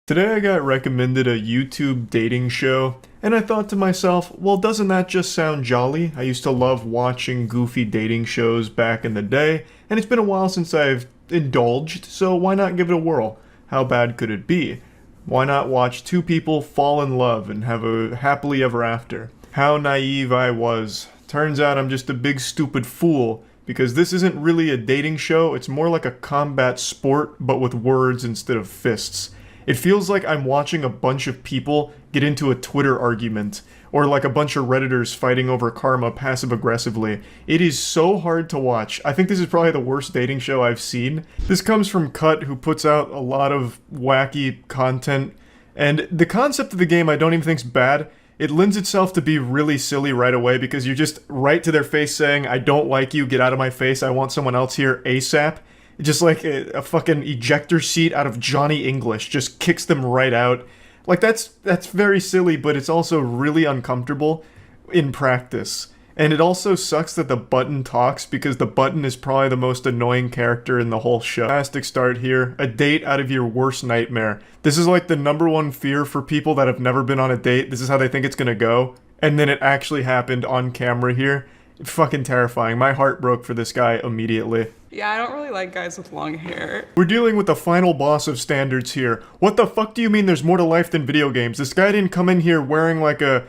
Today I got recommended a YouTube dating show, and I thought to myself, well, doesn't that just sound jolly? I used to love watching goofy dating shows back in the day, and it's been a while since I've indulged, so why not give it a whirl? How bad could it be? Why not watch two people fall in love and have a happily ever after? How naive I was. Turns out I'm just a big stupid fool, because this isn't really a dating show, it's more like a combat sport, but with words instead of fists. It feels like I'm watching a bunch of people get into a Twitter argument, or like a bunch of Redditors fighting over karma passive-aggressively. It is so hard to watch. I think this is probably the worst dating show I've seen. This comes from Cut, who puts out a lot of wacky content, and the concept of the game I don't even think's bad. It lends itself to be really silly right away because you're just right to their face saying, I don't like you, get out of my face, I want someone else here ASAP. Just like a fucking ejector seat out of Johnny English, just kicks them right out. Like, that's very silly, but it's also really uncomfortable in practice. And it also sucks that the button talks, because the button is probably the most annoying character in the whole show. Fantastic start here. A date out of your worst nightmare. This is like the #1 fear for people that have never been on a date. This is how they think it's gonna go. And then it actually happened on camera here. Fucking terrifying. My heart broke for this guy immediately. Yeah, I don't really like guys with long hair. We're dealing with the final boss of standards here. What the fuck do you mean there's more to life than video games? This guy didn't come in here wearing like a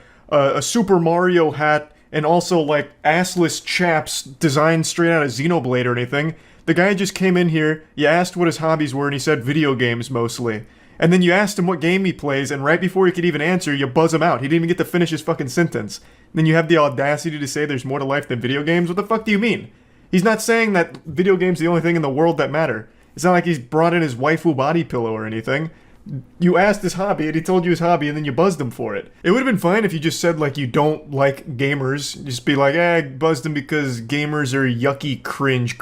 Super Mario hat and also like assless chaps designed straight out of Xenoblade or anything. The guy just came in here, you asked what his hobbies were, and he said video games mostly. And then you asked him what game he plays, and right before he could even answer, you buzz him out. He didn't even get to finish his fucking sentence. And then you have the audacity to say there's more to life than video games? What the fuck do you mean? He's not saying that video games are the only thing in the world that matter. It's not like he's brought in his waifu body pillow or anything. You asked his hobby, and he told you his hobby, and then you buzzed him for it. It would have been fine if you just said, like, you don't like gamers. Just be like, I buzzed him because gamers are yucky cringe,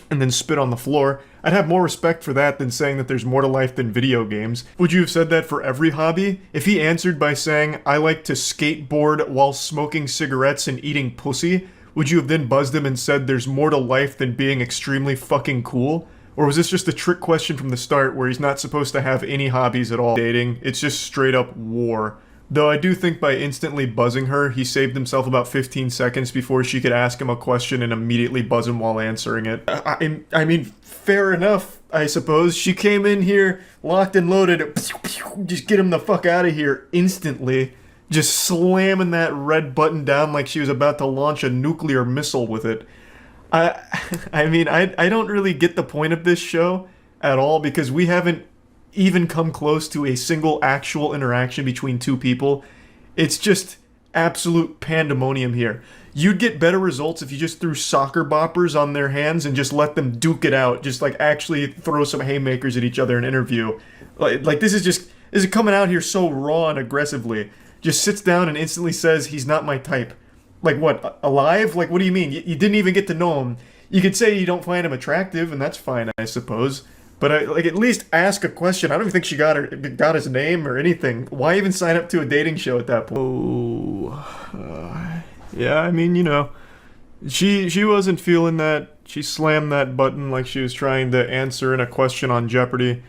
and then spit on the floor. I'd have more respect for that than saying that there's more to life than video games. Would you have said that for every hobby? If he answered by saying, I like to skateboard while smoking cigarettes and eating pussy, would you have then buzzed him and said there's more to life than being extremely fucking cool? Or was this just a trick question from the start where he's not supposed to have any hobbies at all? Dating, it's just straight up war. Though I do think by instantly buzzing her, he saved himself about 15 seconds before she could ask him a question and immediately buzz him while answering it. I mean, fair enough, I suppose. She came in here, locked and loaded, just get him the fuck out of here instantly. Just slamming that red button down like she was about to launch a nuclear missile with it. I mean, I don't really get the point of this show at all, because we haven't even come close to a single actual interaction between two people. It's just absolute pandemonium here. You'd get better results if you just threw soccer boppers on their hands and just let them duke it out. Just like actually throw some haymakers at each other in an interview. Like this is coming out here so raw and aggressively. Just sits down and instantly says he's not my type. Like what, alive? Like what do you mean? You didn't even get to know him. You could say you don't find him attractive, and that's fine, I suppose. But at least ask a question. I don't even think she got his name or anything. Why even sign up to a dating show at that point? Yeah, I mean, you know, she wasn't feeling that. She slammed that button like she was trying to answer in a question on Jeopardy.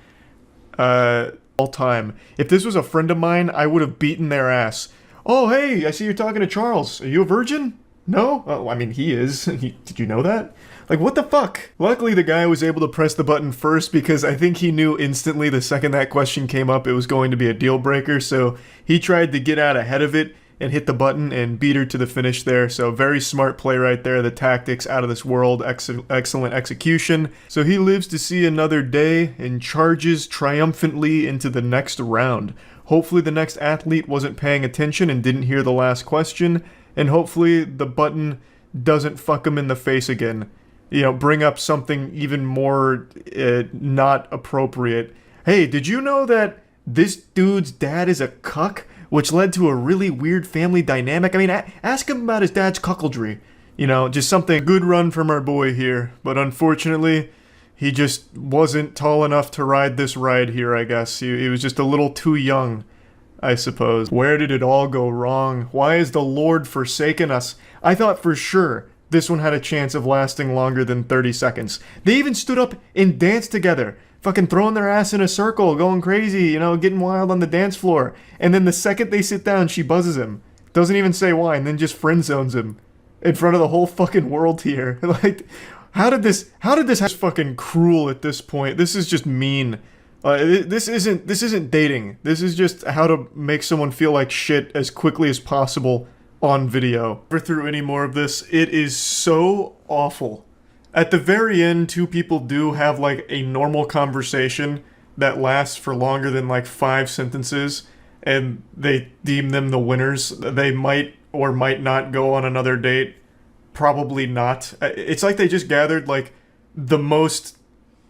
All time. If this was a friend of mine, I would have beaten their ass. Oh, hey, I see you're talking to Charles. Are you a virgin? No? Oh, I mean, he is. Did you know that? Like, what the fuck? Luckily, the guy was able to press the button first, because I think he knew instantly the second that question came up it was going to be a deal breaker, so he tried to get out ahead of it and hit the button and beat her to the finish there. So very smart play right there. The tactics out of this world. Excellent execution. So he lives to see another day and charges triumphantly into the next round. Hopefully the next athlete wasn't paying attention and didn't hear the last question. And hopefully the button doesn't fuck him in the face again. You know, bring up something even more not appropriate. Hey, did you know that this dude's dad is a cuck? Which led to a really weird family dynamic. I mean, ask him about his dad's cuckoldry. You know, just something. Good run from our boy here. But unfortunately, he just wasn't tall enough to ride this ride here, I guess. He was just a little too young, I suppose. Where did it all go wrong? Why has the Lord forsaken us? I thought for sure this one had a chance of lasting longer than 30 seconds. They even stood up and danced together. fucking throwing their ass in a circle, going crazy, you know, getting wild on the dance floor. And then the second they sit down, she buzzes him. Doesn't even say why, and then just friend zones him in front of the whole fucking world here. Like, how did this fucking cruel at this point? This is just mean. This isn't dating. This is just how to make someone feel like shit as quickly as possible on video. Never through any more of this. It is so awful. At the very end, two people do have like a normal conversation that lasts for longer than like 5 sentences, and they deem them the winners. They might or might not go on another date. Probably not. It's like they just gathered like the most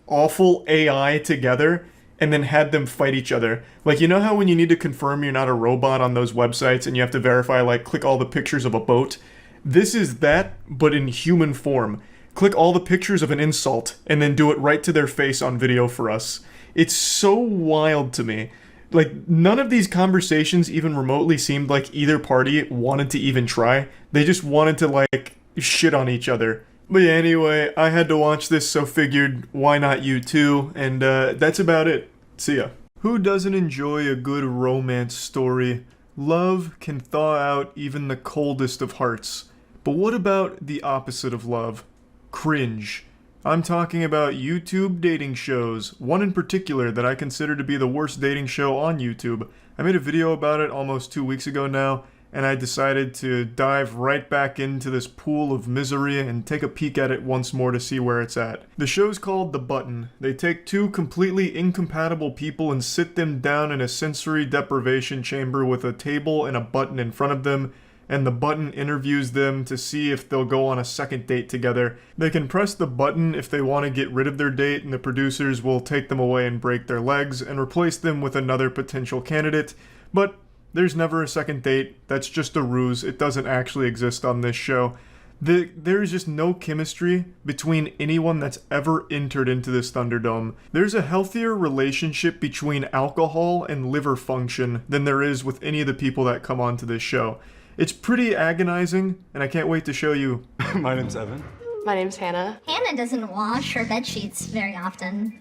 awful AI together and then had them fight each other. Like, you know how when you need to confirm you're not a robot on those websites and you have to verify, like, click all the pictures of a boat? This is that, but in human form. Click all the pictures of an insult and then do it right to their face on video for us. It's so wild to me. Like, none of these conversations even remotely seemed like either party wanted to even try. They just wanted to, like, shit on each other. But yeah, anyway, I had to watch this, so figured, why not you too? And that's about it. See ya. Who doesn't enjoy a good romance story? Love can thaw out even the coldest of hearts. But what about the opposite of love? Cringe. I'm talking about YouTube dating shows, one in particular that I consider to be the worst dating show on YouTube. I made a video about it almost 2 weeks ago now, and I decided to dive right back into this pool of misery and take a peek at it once more to see where it's at. The show's called The Button. They take two completely incompatible people and sit them down in a sensory deprivation chamber with a table and a button in front of them, and the button interviews them to see if they'll go on a second date together. They can press the button if they want to get rid of their date, and the producers will take them away and break their legs and replace them with another potential candidate, but there's never a second date. That's just a ruse. It doesn't actually exist on this show. There is just no chemistry between anyone that's ever entered into this Thunderdome. There's a healthier relationship between alcohol and liver function than there is with any of the people that come onto this show. It's pretty agonizing, and I can't wait to show you. My name's Evan. My name's Hannah. Hannah doesn't wash her bed sheets very often.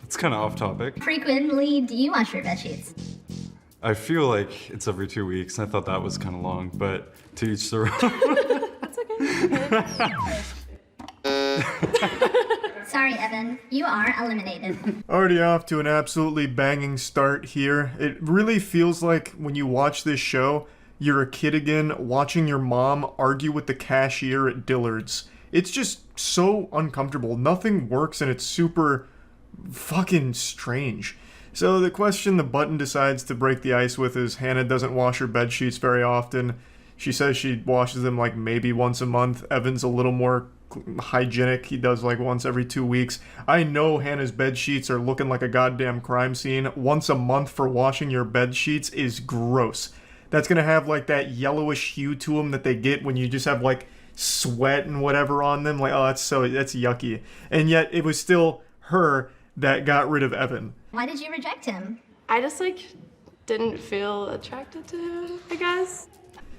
It's kind of off topic. Frequently, do you wash your bed sheets? I feel like it's every 2 weeks, and I thought that was kind of long, but to each their own. That's okay. Sorry, Evan. You are eliminated. Already off to an absolutely banging start here. It really feels like when you watch this show, you're a kid again watching your mom argue with the cashier at Dillard's. It's just so uncomfortable. Nothing works and it's super fucking strange. So the question the button decides to break the ice with is Hannah doesn't wash her bed sheets very often. She says she washes them like maybe once a month. Evan's a little more hygienic. He does like once every 2 weeks. I know Hannah's bed sheets are looking like a goddamn crime scene. Once a month for washing your bed sheets is gross. That's gonna have like that yellowish hue to them that they get when you just have like sweat and whatever on them. Like, oh, that's yucky. And yet it was still her that got rid of Evan. Why did you reject him? I just didn't feel attracted to him, I guess.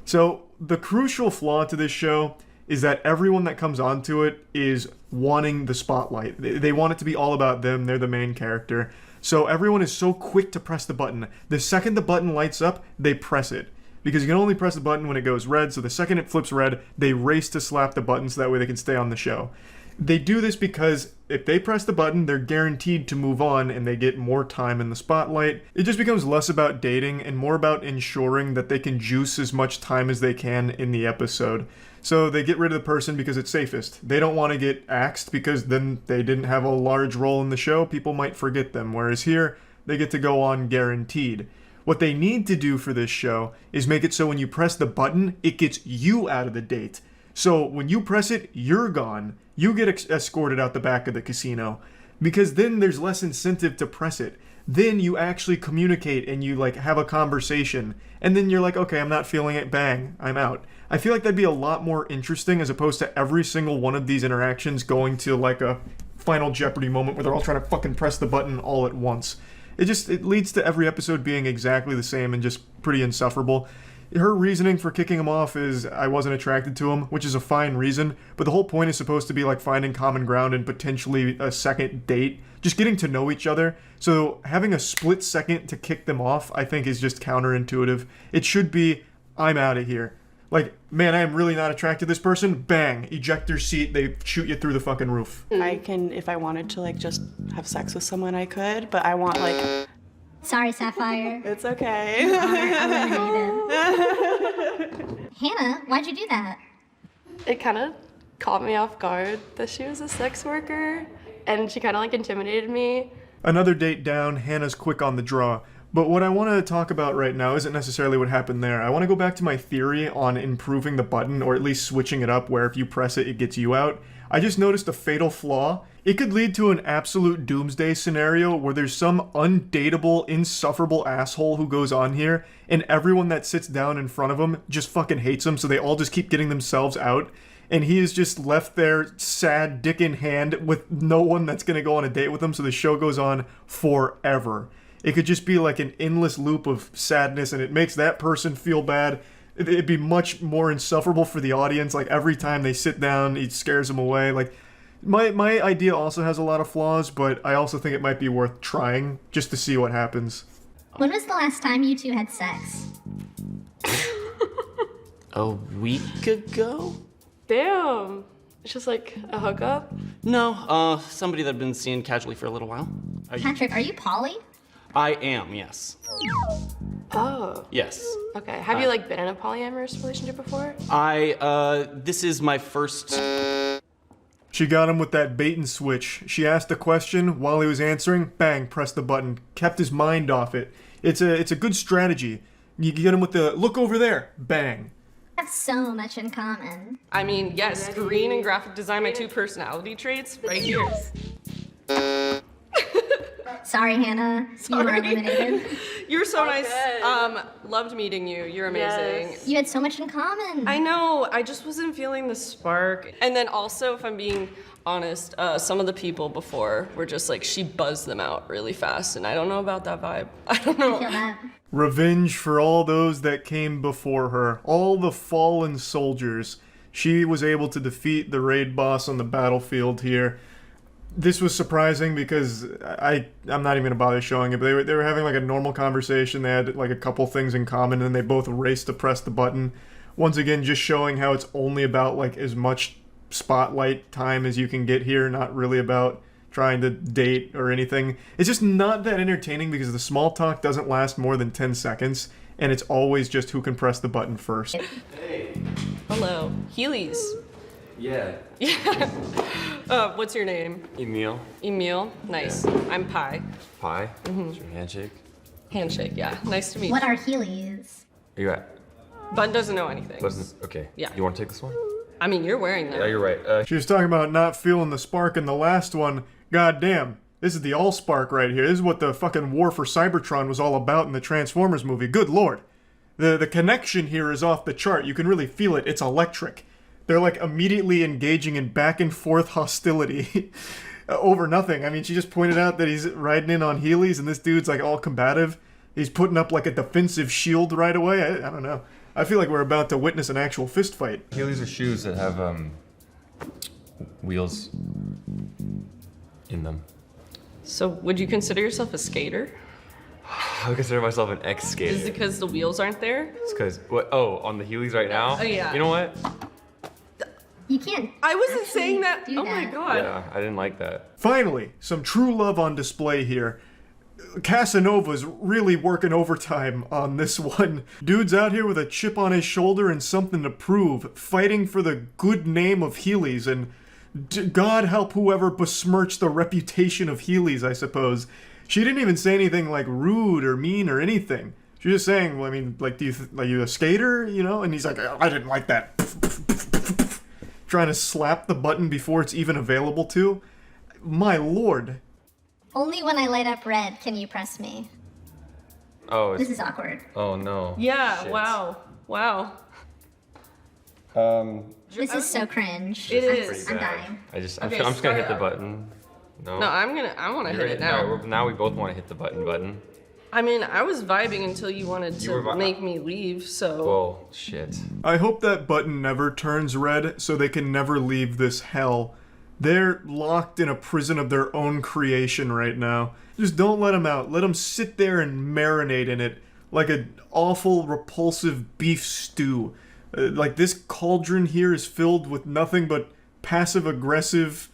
So the crucial flaw to this show is that everyone that comes onto it is wanting the spotlight. They want it to be all about them. They're the main character. So everyone is so quick to press the button. The second the button lights up, they press it. Because you can only press the button when it goes red, so the second it flips red, they race to slap the button so that way they can stay on the show. They do this because if they press the button, they're guaranteed to move on and they get more time in the spotlight. It just becomes less about dating and more about ensuring that they can juice as much time as they can in the episode. So they get rid of the person because it's safest. They don't want to get axed because then they didn't have a large role in the show. People might forget them. Whereas here, they get to go on guaranteed. What they need to do for this show is make it so when you press the button, it gets you out of the date. So when you press it, you're gone. You get escorted out the back of the casino. Because then there's less incentive to press it. Then you actually communicate and you have a conversation. And then you're like, okay, I'm not feeling it, bang, I'm out. I feel like that'd be a lot more interesting as opposed to every single one of these interactions going to a Final Jeopardy moment where they're all trying to fucking press the button all at once. It leads to every episode being exactly the same and just pretty insufferable. Her reasoning for kicking him off is I wasn't attracted to him, which is a fine reason, but the whole point is supposed to be like finding common ground and potentially a second date, just getting to know each other. So having a split second to kick them off, I think is just counterintuitive. It should be, I'm out of here. Like, man, I am really not attracted to this person. Bang, ejector seat, they shoot you through the fucking roof. I can, if I wanted to like just have sex with someone, I could, but I want like. Sorry, Sapphire. It's okay. You are eliminated. Hannah, why'd you do that? It kind of caught me off guard that she was a sex worker, and she kind of like intimidated me. Another date down, Hannah's quick on the draw. But what I want to talk about right now isn't necessarily what happened there. I want to go back to my theory on improving the button, or at least switching it up where if you press it, it gets you out. I just noticed a fatal flaw. It could lead to an absolute doomsday scenario where there's some undateable, insufferable asshole who goes on here, and everyone that sits down in front of him just fucking hates him, so they all just keep getting themselves out. And he is just left there, sad, dick in hand, with no one that's gonna go on a date with him, so the show goes on forever. It could just be like an endless loop of sadness, and it makes that person feel bad. It'd be much more insufferable for the audience. Like, every time they sit down, it scares them away. Like, my idea also has a lot of flaws, but I also think it might be worth trying, just to see what happens. When was the last time you two had sex? A week ago? Damn. It's just like a hookup. No, somebody that I've been seeing casually for a little while. Patrick, are you poly? I am, yes. Oh. Yes. Okay. Have you like been in a polyamorous relationship before? This is my first. She got him with that bait and switch. She asked a question, while he was answering, bang, pressed the button. Kept his mind off it. It's a good strategy. You get him with the, look over there, bang. Have so much in common. I mean, yes, green and graphic design, my two personality traits, right here. Sorry, Hannah. You are eliminated. You're so nice. good. Loved meeting you. You're amazing. Yes. You had so much in common. I know, I just wasn't feeling the spark. And then also, if I'm being honest, some of the people before were just like, she buzzed them out really fast, and I don't know about that vibe. I don't know. I feel that. Revenge for all those that came before her. All the fallen soldiers. She was able to defeat the raid boss on the battlefield here. This was surprising because I'm not even gonna bother showing it, but they were having like a normal conversation. They had like a couple things in common, and they both raced to press the button. Once again, just showing how it's only about like as much spotlight time as you can get here, not really about trying to date or anything. It's just not that entertaining because the small talk doesn't last more than 10 seconds, and it's always just who can press the button first. Hello. Heelys. Yeah. What's your name? Emil. Emil. Nice. I'm Pi. Pie. Is your handshake? Handshake, yeah. Nice to meet What you. are Heelys? Are you at? Bun doesn't know anything. Okay. Yeah. You want to take this one? I mean, you're wearing them. Yeah, you're right. She was talking about not feeling the spark in the last one. God damn. This is the all-spark right here. This is what the fucking war for Cybertron was all about in the Transformers movie. Good lord. The connection here is off the chart. You can really feel it. It's electric. They're like immediately engaging in back and forth hostility over nothing. I mean, she just pointed out that he's riding in on Heelys and this dude's like all combative. He's putting up like a defensive shield right away. I don't know. I feel like we're about to witness an actual fist fight. Heelys are shoes that have wheels in them. So, would you consider yourself a skater? I would consider myself an ex-skater. Is it because the wheels aren't there? It's because what? Oh, on the Heelys right now. Oh, yeah. You know what? You can't. I wasn't actually saying that. do Oh my that. god. Yeah, I didn't like that. Finally, some true love on display here. Casanova's really working overtime on this one. Dude's out here with a chip on his shoulder and something to prove, fighting for the good name of Heelys, and God help whoever besmirched the reputation of Heelys, I suppose. She didn't even say anything like rude or mean or anything. She was just saying, well, I mean, like, are you a skater, you know? And he's like, I didn't like that. Trying to slap the button before it's even available to. My lord. Only when I light up red can you press me. Oh, This is awkward. oh no. Yeah, Shit. wow. Wow. This is so cringe. It I'm- is. I'm Pretty bad. dying. I'm just Okay, gonna start hit the up. button. No. No, I want to hit it now. Now we both want to hit the button. I mean, I was vibing until you wanted You were to vi- make me leave, so. Well, shit. I hope that button never turns red so they can never leave this hell. They're locked in a prison of their own creation right now. Just don't let them out. Let them sit there and marinate in it like an awful, repulsive beef stew. Like this cauldron here is filled with nothing but passive-aggressive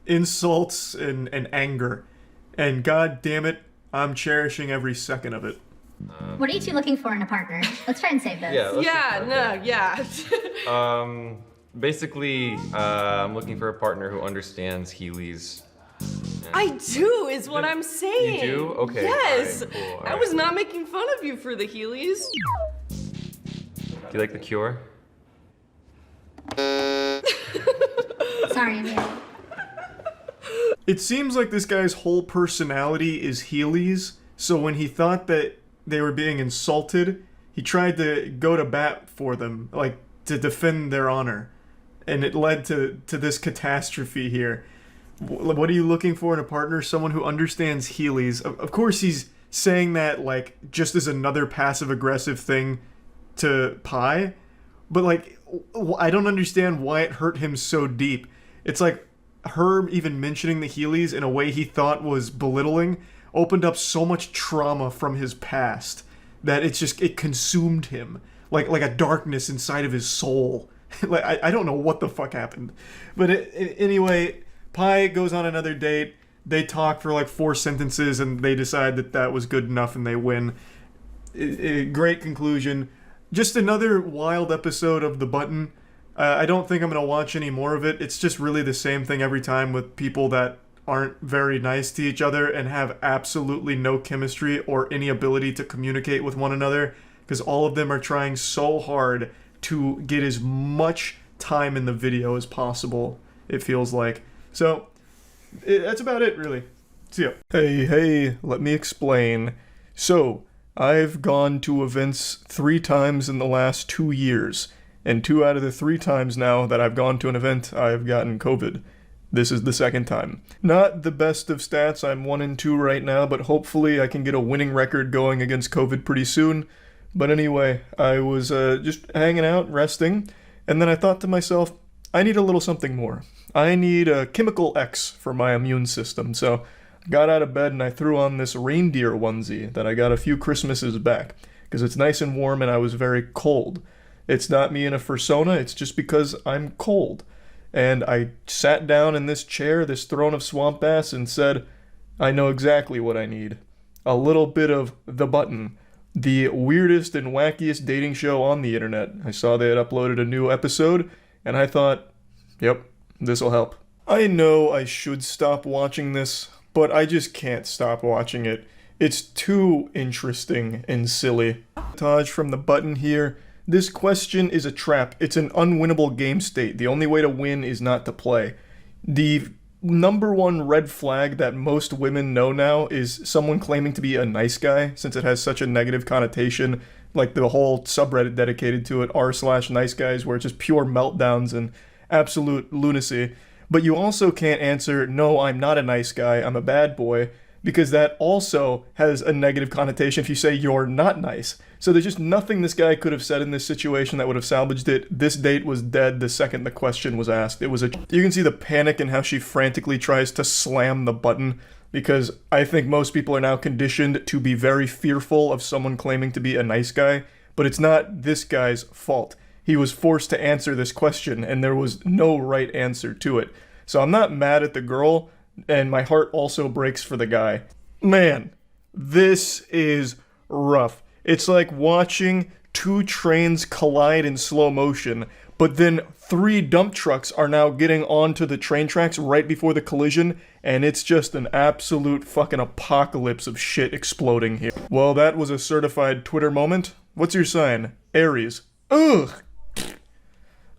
insults and anger. And god damn it, I'm cherishing every second of it. What are you two looking for in a partner? Let's try and save this. Yeah. let's Yeah, just- no, yeah. Basically, I'm looking for a partner who understands Heelys. I do, is what I'm saying. You do? Okay, Yes. alright, cool, I was not making fun of you for the Heelys. Do you like The Cure? Sorry, Amelia. It seems like this guy's whole personality is Heelys, so when he thought that they were being insulted, he tried to go to bat for them, like to defend their honor. And it led to this catastrophe here. What are you looking for in a partner? Someone who understands Heelys. Of course he's saying that like just as another passive-aggressive thing to Pi, but like I don't understand why it hurt him so deep. It's like her even mentioning the Heelys in a way he thought was belittling opened up so much trauma from his past that it consumed him like a darkness inside of his soul. Like I don't know what the fuck happened, but anyway, Pi goes on another date. They talk for like 4 sentences and they decide that was good enough and they win. Great conclusion. Just another wild episode of The Button. I don't think I'm going to watch any more of it. It's just really the same thing every time with people that aren't very nice to each other and have absolutely no chemistry or any ability to communicate with one another, because all of them are trying so hard to get as much time in the video as possible, it feels like. So, that's about it, really. See ya. Hey, let me explain. So, I've gone to events 3 times in the last 2 years, and 2 out of the 3 times now that I've gone to an event, I've gotten COVID. This is the 2nd time. Not the best of stats, I'm 1-2 right now, but hopefully I can get a winning record going against COVID pretty soon. But anyway, I was just hanging out, resting, and then I thought to myself, I need a little something more. I need a chemical X for my immune system, so I got out of bed and I threw on this reindeer onesie that I got a few Christmases back, because it's nice and warm and I was very cold. It's not me in a fursona, it's just because I'm cold. And I sat down in this chair, this throne of swamp ass, and said, I know exactly what I need. A little bit of The Button, the weirdest and wackiest dating show on the internet. I saw they had uploaded a new episode, and I thought, yep, this'll help. I know I should stop watching this, but I just can't stop watching it. It's too interesting and silly. Taj from The Button here. This question is a trap. It's an unwinnable game state. The only way to win is not to play. The number one red flag that most women know now is someone claiming to be a nice guy, since it has such a negative connotation, like the whole subreddit dedicated to it, r/nice guys, where it's just pure meltdowns and absolute lunacy. But you also can't answer, no, I'm not a nice guy, I'm a bad boy, because that also has a negative connotation if you say you're not nice. So there's just nothing this guy could have said in this situation that would have salvaged it. This date was dead the second the question was asked. You can see the panic in how she frantically tries to slam the button, because I think most people are now conditioned to be very fearful of someone claiming to be a nice guy, but it's not this guy's fault. He was forced to answer this question, and there was no right answer to it. So I'm not mad at the girl, and my heart also breaks for the guy. Man, this is rough. It's like watching 2 trains collide in slow motion, but then 3 dump trucks are now getting onto the train tracks right before the collision, and it's just an absolute fucking apocalypse of shit exploding here. Well, that was a certified Twitter moment. What's your sign? Aries. Ugh!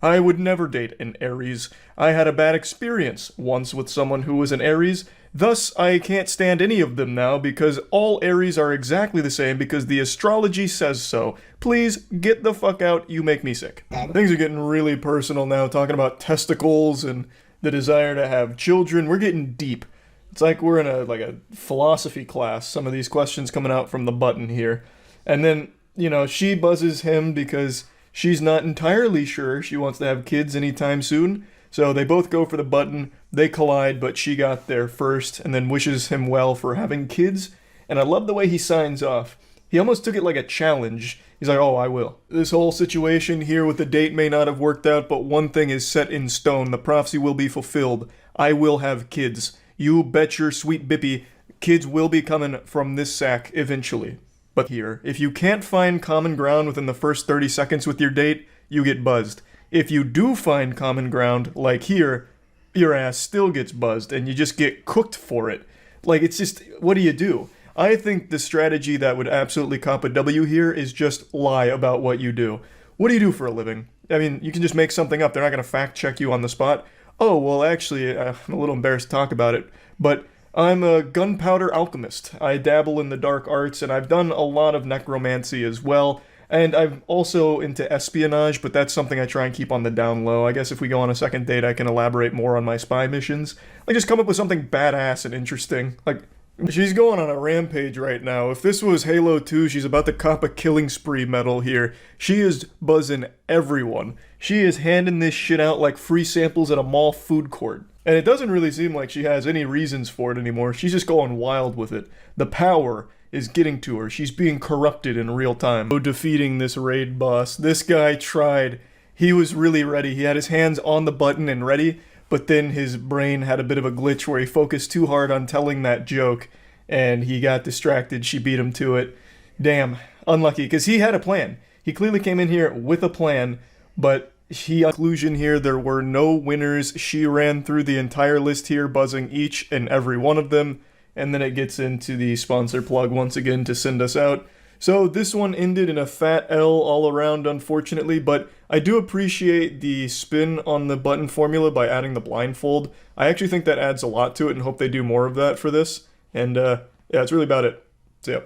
I would never date an Aries. I had a bad experience once with someone who was an Aries. Thus, I can't stand any of them now because all Aries are exactly the same because the astrology says so. Please, get the fuck out, you make me sick. Things are getting really personal now, talking about testicles and the desire to have children. We're getting deep. It's like we're in a philosophy class. Some of these questions coming out from the button here. And then, you know, she buzzes him because she's not entirely sure she wants to have kids anytime soon. So they both go for the button. They collide, but she got there first and then wishes him well for having kids. And I love the way he signs off. He almost took it like a challenge. He's like, oh, I will. This whole situation here with the date may not have worked out, but one thing is set in stone. The prophecy will be fulfilled. I will have kids. You bet your sweet bippy, kids will be coming from this sack eventually. But here, if you can't find common ground within the first 30 seconds with your date, you get buzzed. If you do find common ground, like here, your ass still gets buzzed and you just get cooked for it. Like, it's just, what do? I think the strategy that would absolutely cop a W here is just lie about what you do. What do you do for a living? I mean, you can just make something up. They're not going to fact check you on the spot. Oh, well, actually, I'm a little embarrassed to talk about it, but I'm a gunpowder alchemist. I dabble in the dark arts, and I've done a lot of necromancy as well, and I'm also into espionage, but that's something I try and keep on the down low. I guess if we go on a second date, I can elaborate more on my spy missions. Like, just come up with something badass and interesting. Like, she's going on a rampage right now. If this was Halo 2, she's about to cop a killing spree medal here. She is buzzing everyone. She is handing this shit out like free samples at a mall food court. And it doesn't really seem like she has any reasons for it anymore. She's just going wild with it. The power is getting to her. She's being corrupted in real time. So defeating this raid boss. This guy tried. He was really ready. He had his hands on the button and ready, but then his brain had a bit of a glitch where he focused too hard on telling that joke, and he got distracted. She beat him to it. Damn. Unlucky, because he had a plan. He clearly came in here with a plan, but conclusion here, there were no winners. She ran through the entire list here, buzzing each and every one of them, and then it gets into the sponsor plug once again to send us out. So this one ended in a fat L all around, unfortunately, but I do appreciate the spin on the button formula by adding the blindfold. I actually think that adds a lot to it and hope they do more of that for this. And yeah, that's really about it. So yeah.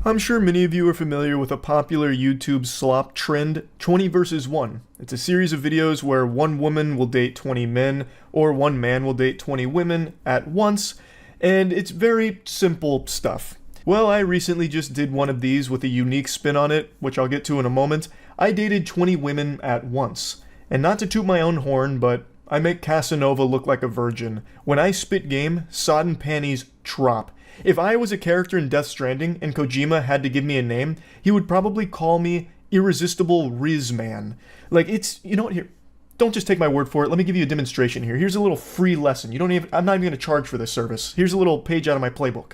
I'm sure many of you are familiar with a popular YouTube slop trend, 20 versus 1. It's a series of videos where one woman will date 20 men, or one man will date 20 women at once, and it's very simple stuff. Well, I recently just did one of these with a unique spin on it, which I'll get to in a moment. I dated 20 women at once. And not to toot my own horn, but I make Casanova look like a virgin. When I spit game, sodden panties drop. If I was a character in Death Stranding and Kojima had to give me a name, he would probably call me Irresistible Rizman. Like, it's, you know what, here, don't just take my word for it. Let me give you a demonstration here. Here's a little free lesson. I'm not even going to charge for this service. Here's a little page out of my playbook.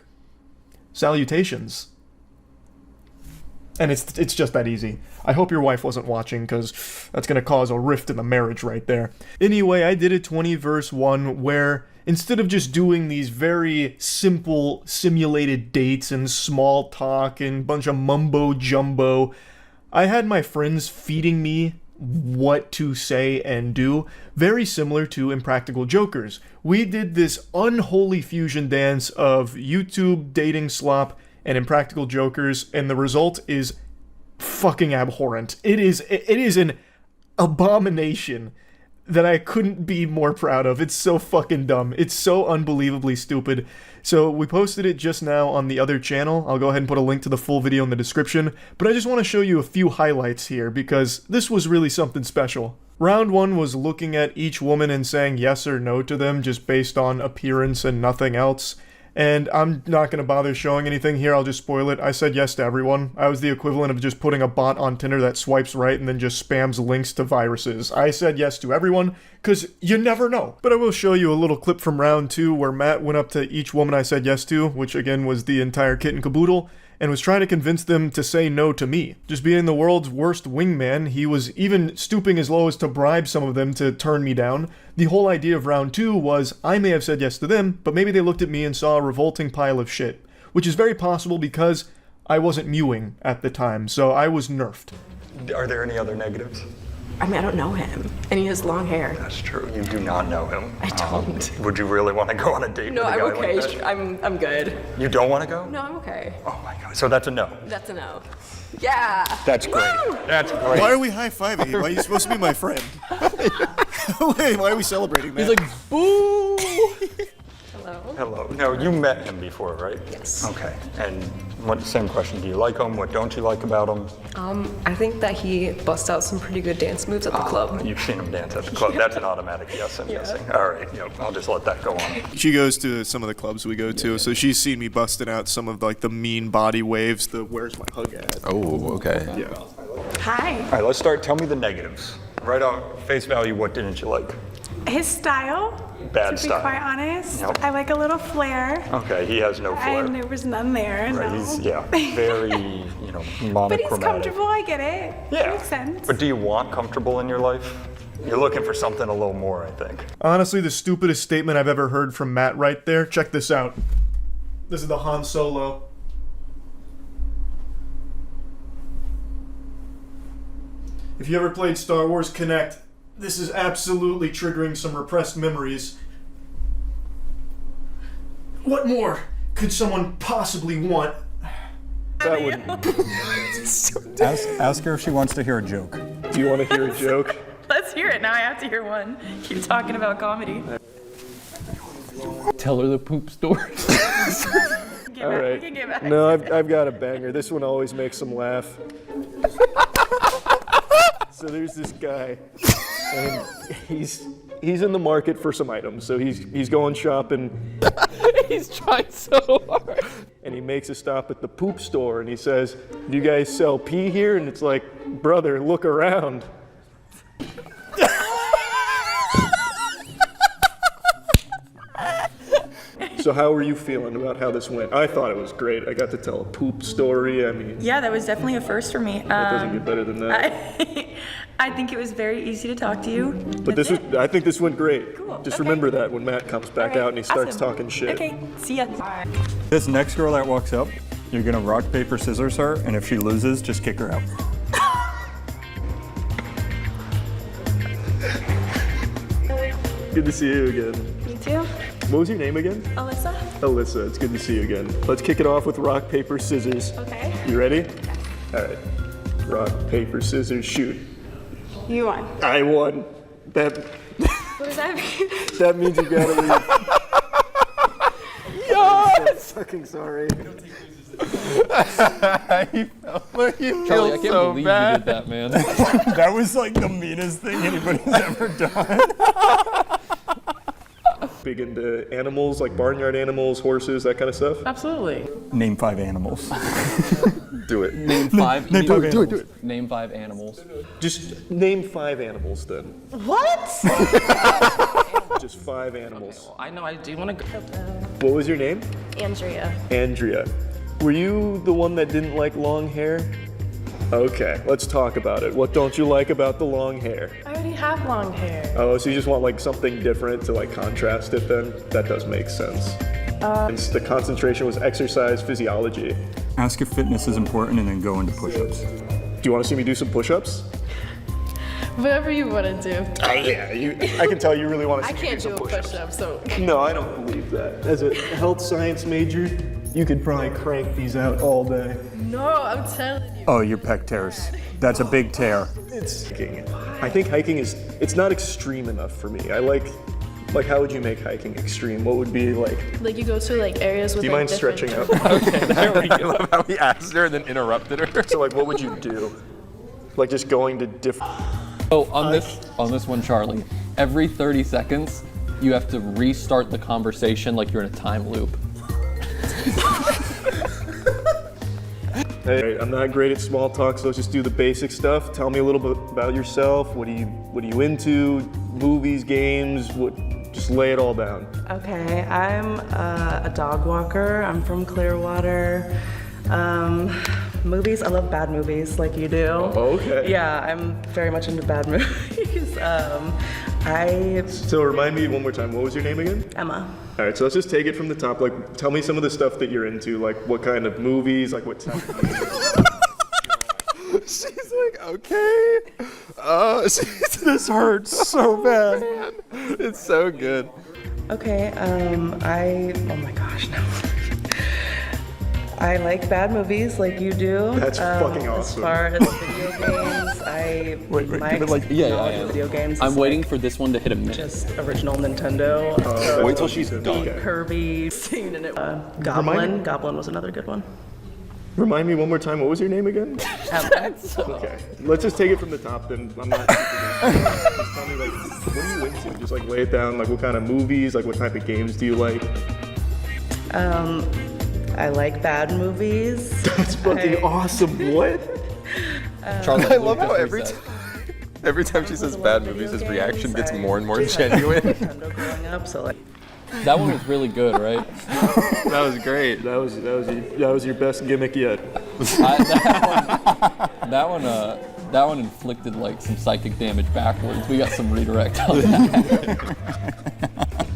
Salutations. And it's just that easy. I hope your wife wasn't watching, because that's going to cause a rift in the marriage right there. Anyway, I did a 20 verse 1 where instead of just doing these very simple simulated dates and small talk and bunch of mumbo jumbo, I had my friends feeding me what to say and do, very similar to Impractical Jokers. We did this unholy fusion dance of YouTube dating slop and Impractical Jokers, and the result is fucking abhorrent. It is an abomination that I couldn't be more proud of. It's so fucking dumb. It's so unbelievably stupid. So we posted it just now on the other channel. I'll go ahead and put a link to the full video in the description, but I just want to show you a few highlights here because this was really something special. Round 1 was looking at each woman and saying yes or no to them just based on appearance and nothing else. And I'm not going to bother showing anything here, I'll just spoil it. I said yes to everyone. I was the equivalent of just putting a bot on Tinder that swipes right and then just spams links to viruses. I said yes to everyone, because you never know. But I will show you a little clip from round 2 where Matt went up to each woman I said yes to, which again was the entire kit and caboodle, and was trying to convince them to say no to me. Just being the world's worst wingman, he was even stooping as low as to bribe some of them to turn me down. The whole idea of round 2 was I may have said yes to them, but maybe they looked at me and saw a revolting pile of shit. Which is very possible because I wasn't mewing at the time, so I was nerfed. Are there any other negatives? I mean, I don't know him, and he has long hair. That's true. You do not know him. I don't. Would you really want to go on a date No, with a I'm guy okay. like that? I'm good. You don't want to go? No, I'm okay. Oh my god. So that's a no. That's a no. Yeah. That's great. Woo! That's great. Why are we high-fiving? Why are you supposed to be my friend? Wait, why are we celebrating that? He's like, boo! Hello. No, you met him before, right? Yes. Okay. And same question. Do you like him? What don't you like about him? I think that he busts out some pretty good dance moves at the club. You've seen him dance at the club. That's an automatic yes, I'm guessing. All right. I'll just let that go on. She goes to some of the clubs we go to, so she's seen me busting out some of like the mean body waves, the where's my hug at. Oh, okay. Yeah. Hi. All right, let's start. Tell me the negatives. Right on face value, what didn't you like? His style. Bad to style. be quite honest. Yep. I like a little flair. Okay, he has no flair. And there was none there. Right, No. he's, very, monochromatic. But he's comfortable, I get it. Yeah. Makes sense. But do you want comfortable in your life? You're looking for something a little more, I think. Honestly, the stupidest statement I've ever heard from Matt right there. Check this out. This is the Han Solo. If you ever played Star Wars Connect, this is absolutely triggering some repressed memories. What more could someone possibly want? That would ask her if she wants to hear a joke. Do you want to hear a joke? Let's hear it. Now I have to hear one. Keep talking about comedy. Tell her the poop story. All right. No, I've got a banger. This one always makes them laugh. So there's this guy, and he's in the market for some items. So he's going shopping. He's trying so hard. And he makes a stop at the poop store, and he says, "Do you guys sell pee here?" And it's like, "Brother, look around." So how were you feeling about how this went? I thought it was great. I got to tell a poop story. I mean, Yeah, that was definitely a first for me. it doesn't get better than that. I think it was very easy to talk to you. But I think this went great. Cool. Just Okay. remember that when Matt comes back All right. out and he starts Awesome. talking shit. Okay, see ya. This next girl that walks up, you're gonna rock, paper, scissors her, and if she loses, just kick her out. Good to see you again. You too. What was your name again? Alyssa? Alyssa, it's good to see you again. Let's kick it off with rock, paper, scissors. Okay. You ready? All right. Rock, paper, scissors, shoot. You won. I won. That What does that mean? that means you gotta leave. Yes! I'm fucking sorry. Charlie, I can't believe you did that, man. That was like the meanest thing anybody's ever done. Big into animals, like barnyard animals, horses, that kind of stuff? Absolutely. Name 5 animals. Do it. Name 5. Name 5 animals. Do it. Name 5 animals. Just name 5 animals then. What? Just 5 animals. I know I do want to go. What was your name? Andrea. Andrea. Were you the one that didn't like long hair? Okay, let's talk about it. What don't you like about the long hair? I already have long hair. Oh, so you just want like something different to like contrast it then? That does make sense. And the concentration was exercise physiology. Ask if fitness is important and then go into push-ups. Do you want to see me do some push-ups? Whatever you want to do. Yeah, I can tell you really want to see I me can't do do some a push-ups. push-up, so. No, I don't believe that. As a health science major, you could probably crank these out all day. No, I'm telling you. Oh, your pec tears. That's a big tear. It's hiking. I think hiking it's not extreme enough for me. I like how would you make hiking extreme? What would be like? Like you go to like areas with. Do you mind stretching out? Okay, there we go. I love how he asked her and then interrupted her. So like, what would you do? Like just going to different. Oh, on this one, Charlie. Every 30 seconds, you have to restart the conversation like you're in a time loop. Hey, I'm not great at small talk, so let's just do the basic stuff. Tell me a little bit about yourself. What are you into? Movies, games? Just lay it all down. Okay, I'm a dog walker. I'm from Clearwater. Movies, I love bad movies like you do. Oh, okay. Yeah, I'm very much into bad movies. So remind me one more time, what was your name again? Emma. All right, so let's just take it from the top. Like, tell me some of the stuff that you're into. Like, what kind of movies? Like, what type of She's like, okay. This hurts so bad. Man. It's so good. Okay, oh my gosh, no. I like bad movies like you do. That's fucking As awesome. far as video games, my give it like knowledge of video games. I'm is waiting like for this one to hit a minute. just original Nintendo. So Wait till she's done. Kirby, scene in it. Remind Goblin. me- Goblin was another good one. Remind me one more time, what was your name again? Okay, let's just take it from the top then. I'm not. Just tell me, like, what are you into? Just like lay it down, like what kind of movies, like what type of games do you like? I like bad movies. That's fucking awesome. What? Charlie, I love how Lucas every reset. every time she says bad movies, his reaction gets more and more genuine. Nintendo growing up, so like. That one was really good, right? That was great. That was your best gimmick yet. That one inflicted like some psychic damage backwards. We got some redirect on that.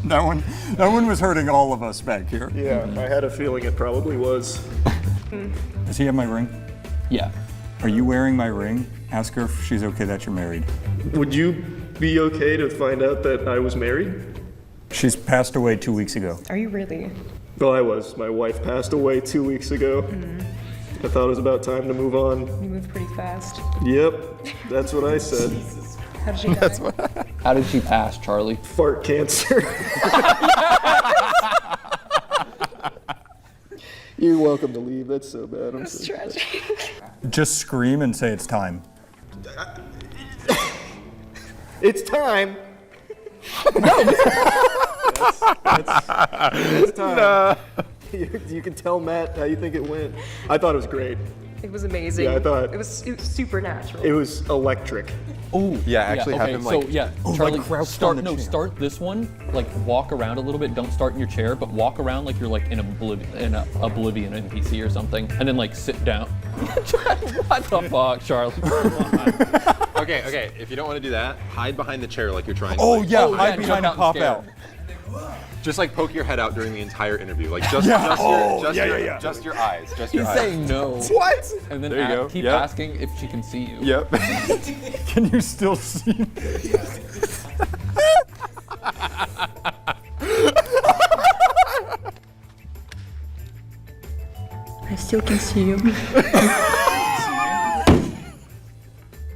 That one was hurting all of us back here. Yeah, I had a feeling it probably was. Does he have my ring? Yeah. Are you wearing my ring? Ask her if she's okay that you're married. Would you be okay to find out that I was married? She's passed away 2 weeks ago. Are you really? Well, I was. My wife passed away 2 weeks ago. I thought it was about time to move on. You move pretty fast. Yep, that's what I said. How did she die? How did she pass, Charlie? Fart cancer. You're welcome to leave. That's so bad. I'm so Tragic. Just scream and say it's time. It's time. It's time. Nah. You can tell Matt how you think it went. I thought it was great. It was amazing. Yeah, I thought it was supernatural. it was electric. Oh, Yeah, actually have him like. So yeah, like Charlie, crouched on the chair. start this one. Like walk around a little bit. Don't start in your chair, but walk around like you're like in Oblivion NPC or something, and then like sit down. What the fuck, Charlie? Okay. If you don't want to do that, hide behind the chair like you're trying to. Oh like, yeah, Oh, hide yeah, behind jump and out pop and out. Just like poke your head out during the entire interview, like just Yeah. just your eyes, just your He's eyes. saying no. What? And then There you go. keep Yep. asking if she can see you. Yep. Can you still see me? I still can see you.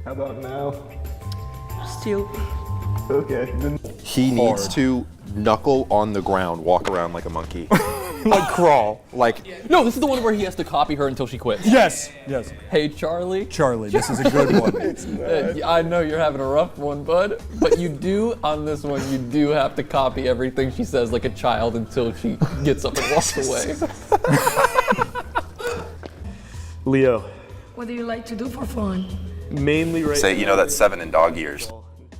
How about now? Still. Okay. Then He needs to knuckle on the ground, walk around like a monkey. Like crawl. Like, No, this is the one where he has to copy her until she quits. Yes. Hey, Charlie. Charlie, this is a good one. I know you're having a rough one, bud, but you do, on this one, you do have to copy everything she says like a child until she gets up and walks away. Leo, What do you like to do for fun? mainly right say, now. you know, that's 7 in dog years.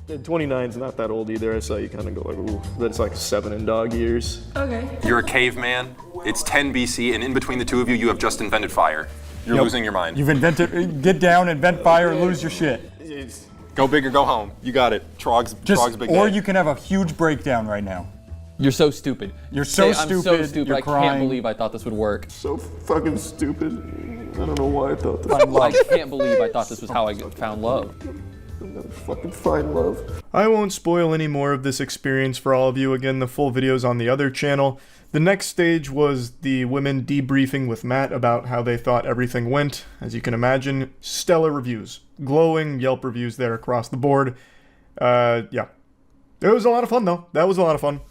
29's not that old either. I saw you kind of go like, ooh, that's like 7 in dog years. Okay. You're a caveman. It's 10 BC, and in between the two of you, you have just invented fire. You're Yep. losing your mind. You've invented. Get down, invent fire, lose your shit. Go big or go home. You got it. Trog's big Or day. you can have a huge breakdown right now. You're so stupid. You're so Say, I'm so stupid, stupid. you're I crying. can't believe I thought this would work. So fucking stupid. I don't know why I thought that. I can't believe I thought this was how I found love. I'm gonna fucking find love. I won't spoil any more of this experience for all of you. Again, the full video's on the other channel. The next stage was the women debriefing with Matt about how they thought everything went. As you can imagine, stellar reviews. Glowing Yelp reviews there across the board. Yeah. It was a lot of fun, though. That was a lot of fun.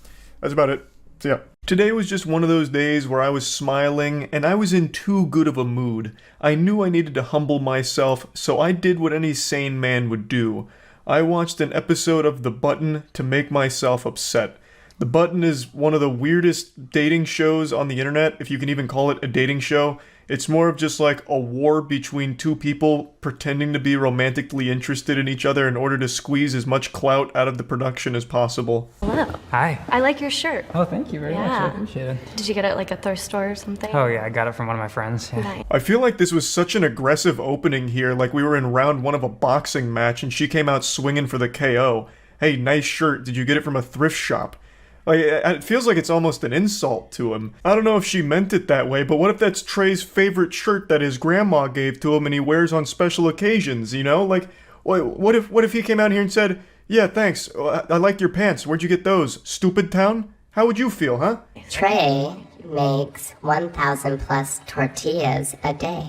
That's about it. So, yeah. Today was just one of those days where I was smiling, and I was in too good of a mood. I knew I needed to humble myself, so I did what any sane man would do. I watched an episode of The Button to make myself upset. The Button is one of the weirdest dating shows on the internet, if you can even call it a dating show. It's more of just like a war between two people pretending to be romantically interested in each other in order to squeeze as much clout out of the production as possible. Hello. Hi. I like your shirt. Oh, thank you very much. I appreciate it. Did you get it at like a thrift store or something? Oh, yeah, I got it from one of my friends. Yeah. Nice. I feel like this was such an aggressive opening here, like we were in round 1 of a boxing match and she came out swinging for the KO. Hey, nice shirt. Did you get it from a thrift shop? Like, it feels like it's almost an insult to him. I don't know if she meant it that way, but what if that's Trey's favorite shirt that his grandma gave to him and he wears on special occasions, you know? Like, what if he came out here and said, yeah, thanks, I like your pants, where'd you get those? Stupid Town? How would you feel, huh? Trey, makes 1,000 plus tortillas a day.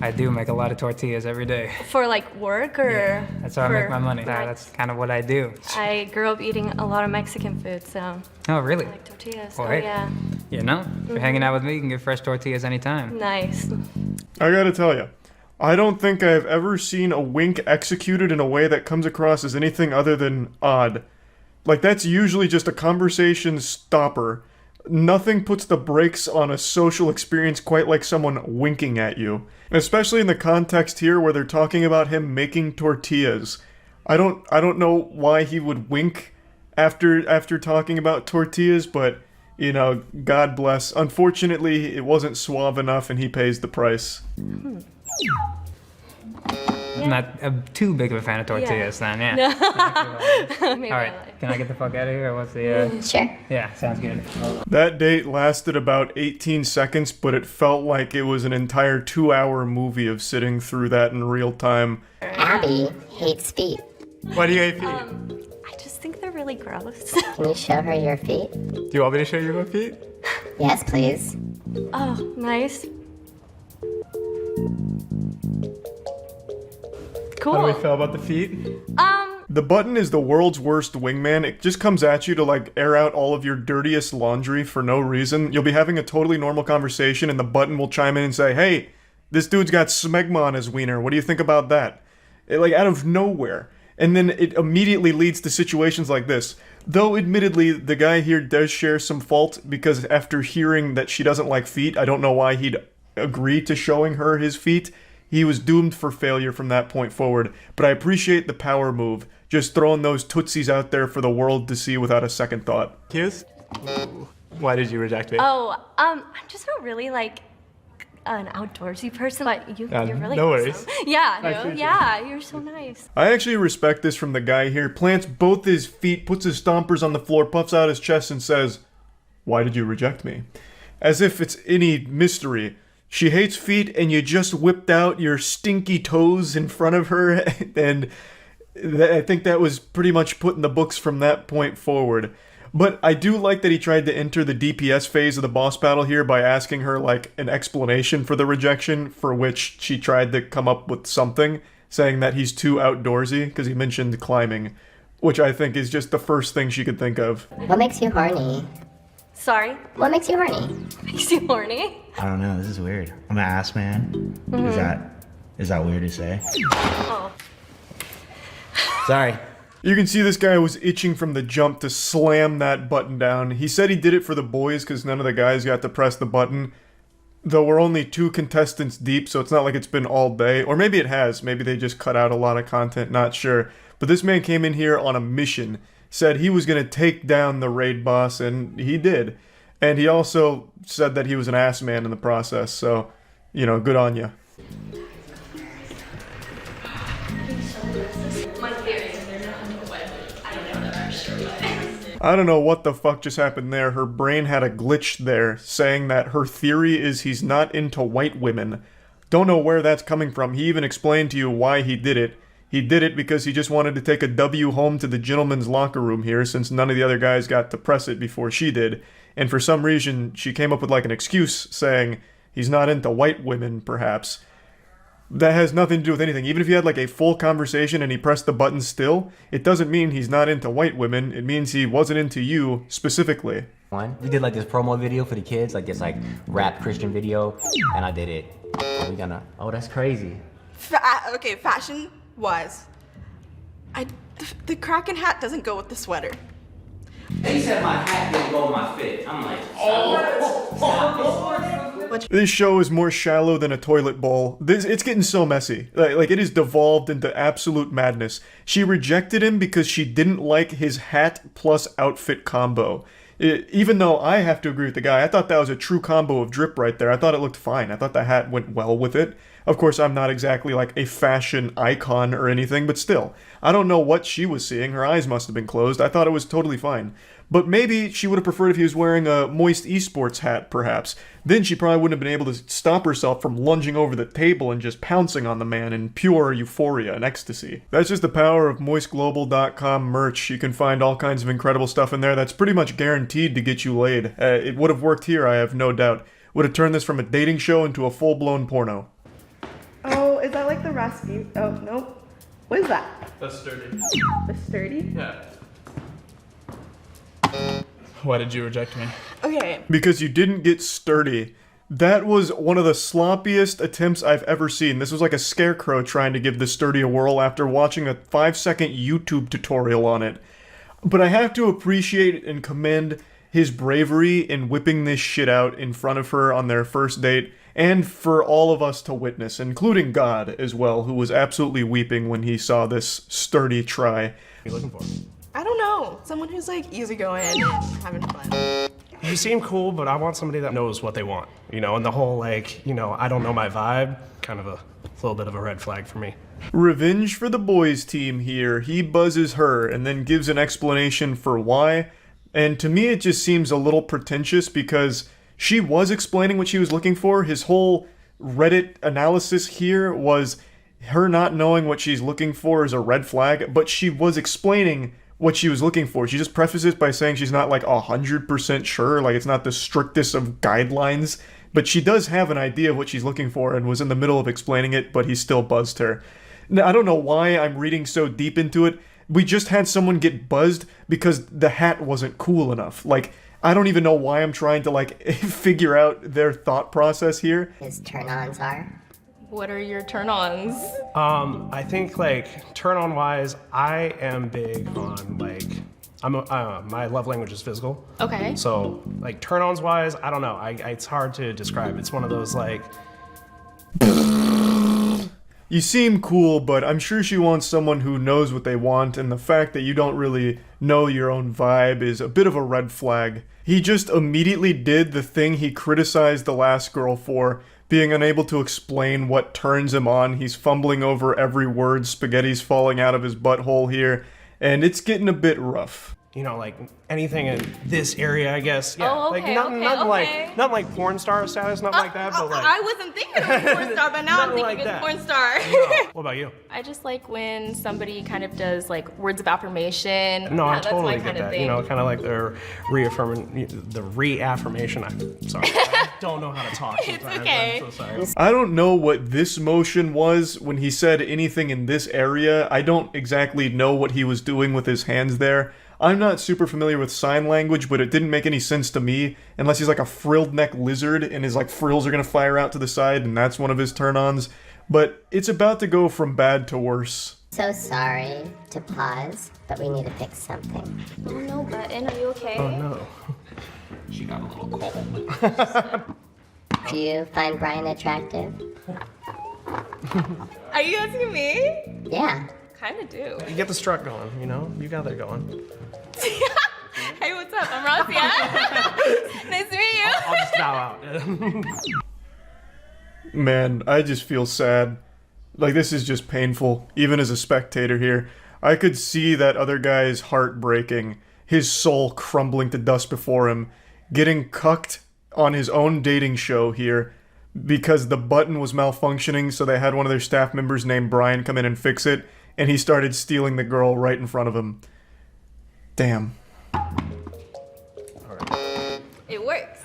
I do make a lot of tortillas every day. For like work or? That's how I make my money. That's kind of what I do. I grew up eating a lot of Mexican food, so. Oh, really? I like tortillas. Well, Oh, hey, yeah. You know, if you're hanging out with me, you can get fresh tortillas anytime. Nice. I gotta tell you, I don't think I've ever seen a wink executed in a way that comes across as anything other than odd. Like, that's usually just a conversation stopper. Nothing puts the brakes on a social experience quite like someone winking at you. Especially in the context here where they're talking about him making tortillas. I don't know why he would wink after talking about tortillas, but, you know, God bless. Unfortunately, it wasn't suave enough and he pays the price. I'm not too big of a fan of tortillas then, yeah. Maybe All right, can I get the fuck out of here? What's the, Sure. Yeah, sounds good. That date lasted about 18 seconds, but it felt like it was an entire 2-hour movie of sitting through that in real time. Abby hates feet. Why do you hate feet? I just think they're really gross. Can you show her your feet? Do you want me to show you my feet? Yes, please. Oh, nice. Cool. How do we feel about the feet? Um, The button is the world's worst wingman. It just comes at you to like air out all of your dirtiest laundry for no reason. You'll be having a totally normal conversation and the button will chime in and say, "Hey, this dude's got smegma on his wiener. What do you think about that?" Like out of nowhere. And then it immediately leads to situations like this. Though admittedly, the guy here does share some fault because after hearing that she doesn't like feet, I don't know why he'd agree to showing her his feet. He was doomed for failure from that point forward, but I appreciate the power move, just throwing those tootsies out there for the world to see without a second thought. Kiss? Why did you reject me? oh, I'm just not really like an outdoorsy person, but you're really no awesome. worries. Yeah, I no, appreciate yeah, you're so nice. I actually respect this from the guy here. Plants both his feet, puts his stompers on the floor, puffs out his chest and says, "Why did you reject me?" As if it's any mystery. She hates feet and you just whipped out your stinky toes in front of her and I think that was pretty much put in the books from that point forward. But I do like that he tried to enter the DPS phase of the boss battle here by asking her like an explanation for the rejection, for which she tried to come up with something, saying that he's too outdoorsy because he mentioned climbing, which I think is just the first thing she could think of. What makes you horny? Sorry? What makes you horny? Makes you horny? I don't know. This is weird. I'm an ass man. Mhm. Is that weird to say? Oh. Sorry. You can see this guy was itching from the jump to slam that button down. He said he did it for the boys because none of the guys got to press the button. Though we're only 2 contestants deep, so it's not like it's been all day. Or maybe it has. Maybe they just cut out a lot of content, not sure. But this man came in here on a mission. Said he was going to take down the raid boss, and he did. And he also said that he was an ass man in the process, so, you know, good on you. I don't know what the fuck just happened there. Her brain had a glitch there, saying that her theory is he's not into white women. Don't know where that's coming from. He even explained to you why he did it. He did it because he just wanted to take a W home to the gentleman's locker room here, since none of the other guys got to press it before she did. And for some reason, she came up with like an excuse, saying he's not into white women, perhaps. That has nothing to do with anything. Even if you had like a full conversation and he pressed the button still, it doesn't mean he's not into white women. It means he wasn't into you specifically. We did like this promo video for the kids, like this like rap Christian video, and I did it. We gonna, oh, that's crazy. Okay, fashion-wise, the Kraken hat doesn't go with the sweater. They said my hat didn't go with my fit. I'm like, This show is more shallow than a toilet bowl. It's getting so messy. Like it is devolved into absolute madness. She rejected him because she didn't like his hat plus outfit combo. Even though I have to agree with the guy, I thought that was a true combo of drip right there. I thought it looked fine. I thought the hat went well with it. Of course, I'm not exactly like a fashion icon or anything, but still, I don't know what she was seeing. Her eyes must have been closed. I thought it was totally fine. But maybe she would have preferred if he was wearing a moist esports hat, perhaps. Then she probably wouldn't have been able to stop herself from lunging over the table and just pouncing on the man in pure euphoria and ecstasy. That's just the power of moistglobal.com merch. You can find all kinds of incredible stuff in there that's pretty much guaranteed to get you laid. It would have worked here, I have no doubt. Would have turned this from a dating show into a full-blown porno. Oh, is that like the Rasputin? Oh, nope. What is that? That's sturdy. The sturdy? Yeah. Why did you reject me? Okay. Because you didn't get sturdy. That was one of the sloppiest attempts I've ever seen. This was like a scarecrow trying to give the sturdy a whirl after watching a 5-second YouTube tutorial on it. But I have to appreciate and commend his bravery in whipping this shit out in front of her on their first date, and for all of us to witness, including God as well, who was absolutely weeping when he saw this sturdy try. What are you looking for? I don't know. Someone who's like easygoing and having fun. You seem cool, but I want somebody that knows what they want, you know, and the whole like, you know, I don't know my vibe, kind of a little bit of a red flag for me. Revenge for the boys team here. He buzzes her and then gives an explanation for why. And to me it just seems a little pretentious because she was explaining what she was looking for. His whole Reddit analysis here was her not knowing what she's looking for is a red flag, but she was explaining what she was looking for. She just prefaces by saying she's not like 100% sure, like it's not the strictest of guidelines, but she does have an idea of what she's looking for and was in the middle of explaining it, but he still buzzed her. Now, I don't know why I'm reading so deep into it. We just had someone get buzzed because the hat wasn't cool enough. Like, I don't even know why I'm trying to like figure out their thought process here. His turn-ons are? What are your turn-ons? I think like turn-on wise, I am big on like, my love language is physical. Okay. So like turn-ons wise, I don't know. It's hard to describe. It's one of those like. You seem cool, but I'm sure she wants someone who knows what they want, and the fact that you don't really know your own vibe is a bit of a red flag. He just immediately did the thing he criticized the last girl for, being unable to explain what turns him on. He's fumbling over every word, spaghetti's falling out of his butthole here, and it's getting a bit rough. You know, like anything in this area, I guess. Yeah, Oh, okay, like nothing okay. not like porn star status, nothing like that, but like. I wasn't thinking of a porn star, but now I'm Nothing thinking like of a that. porn star. No. What about you? I just like when somebody kind of does like words of affirmation. No, Yeah, I that's totally my get kind of that. thing. You know, kind of like the reaffirmation. I'm sorry, I don't know how to talk. It's sometimes. okay. I'm so sorry. I don't know what this motion was when he said anything in this area. I don't exactly know what he was doing with his hands there. I'm not super familiar with sign language, but it didn't make any sense to me, unless he's like a frilled neck lizard and his like frills are gonna fire out to the side and that's one of his turn-ons. But it's about to go from bad to worse. So sorry to pause, but we need to fix something. Oh no, Button, are you okay? Oh no. She got a little cold. Do you find Brian attractive? Are you asking me? Yeah. Kind of do. You get the strut going, you know? You got that going. Hey, what's up? I'm Rosia. Nice to meet you. I'll just bow out. Man, I just feel sad. Like, this is just painful, even as a spectator here. I could see that other guy's heart breaking, his soul crumbling to dust before him, getting cucked on his own dating show here because the button was malfunctioning, so they had one of their staff members named Brian come in and fix it, and he started stealing the girl right in front of him. Damn. It works.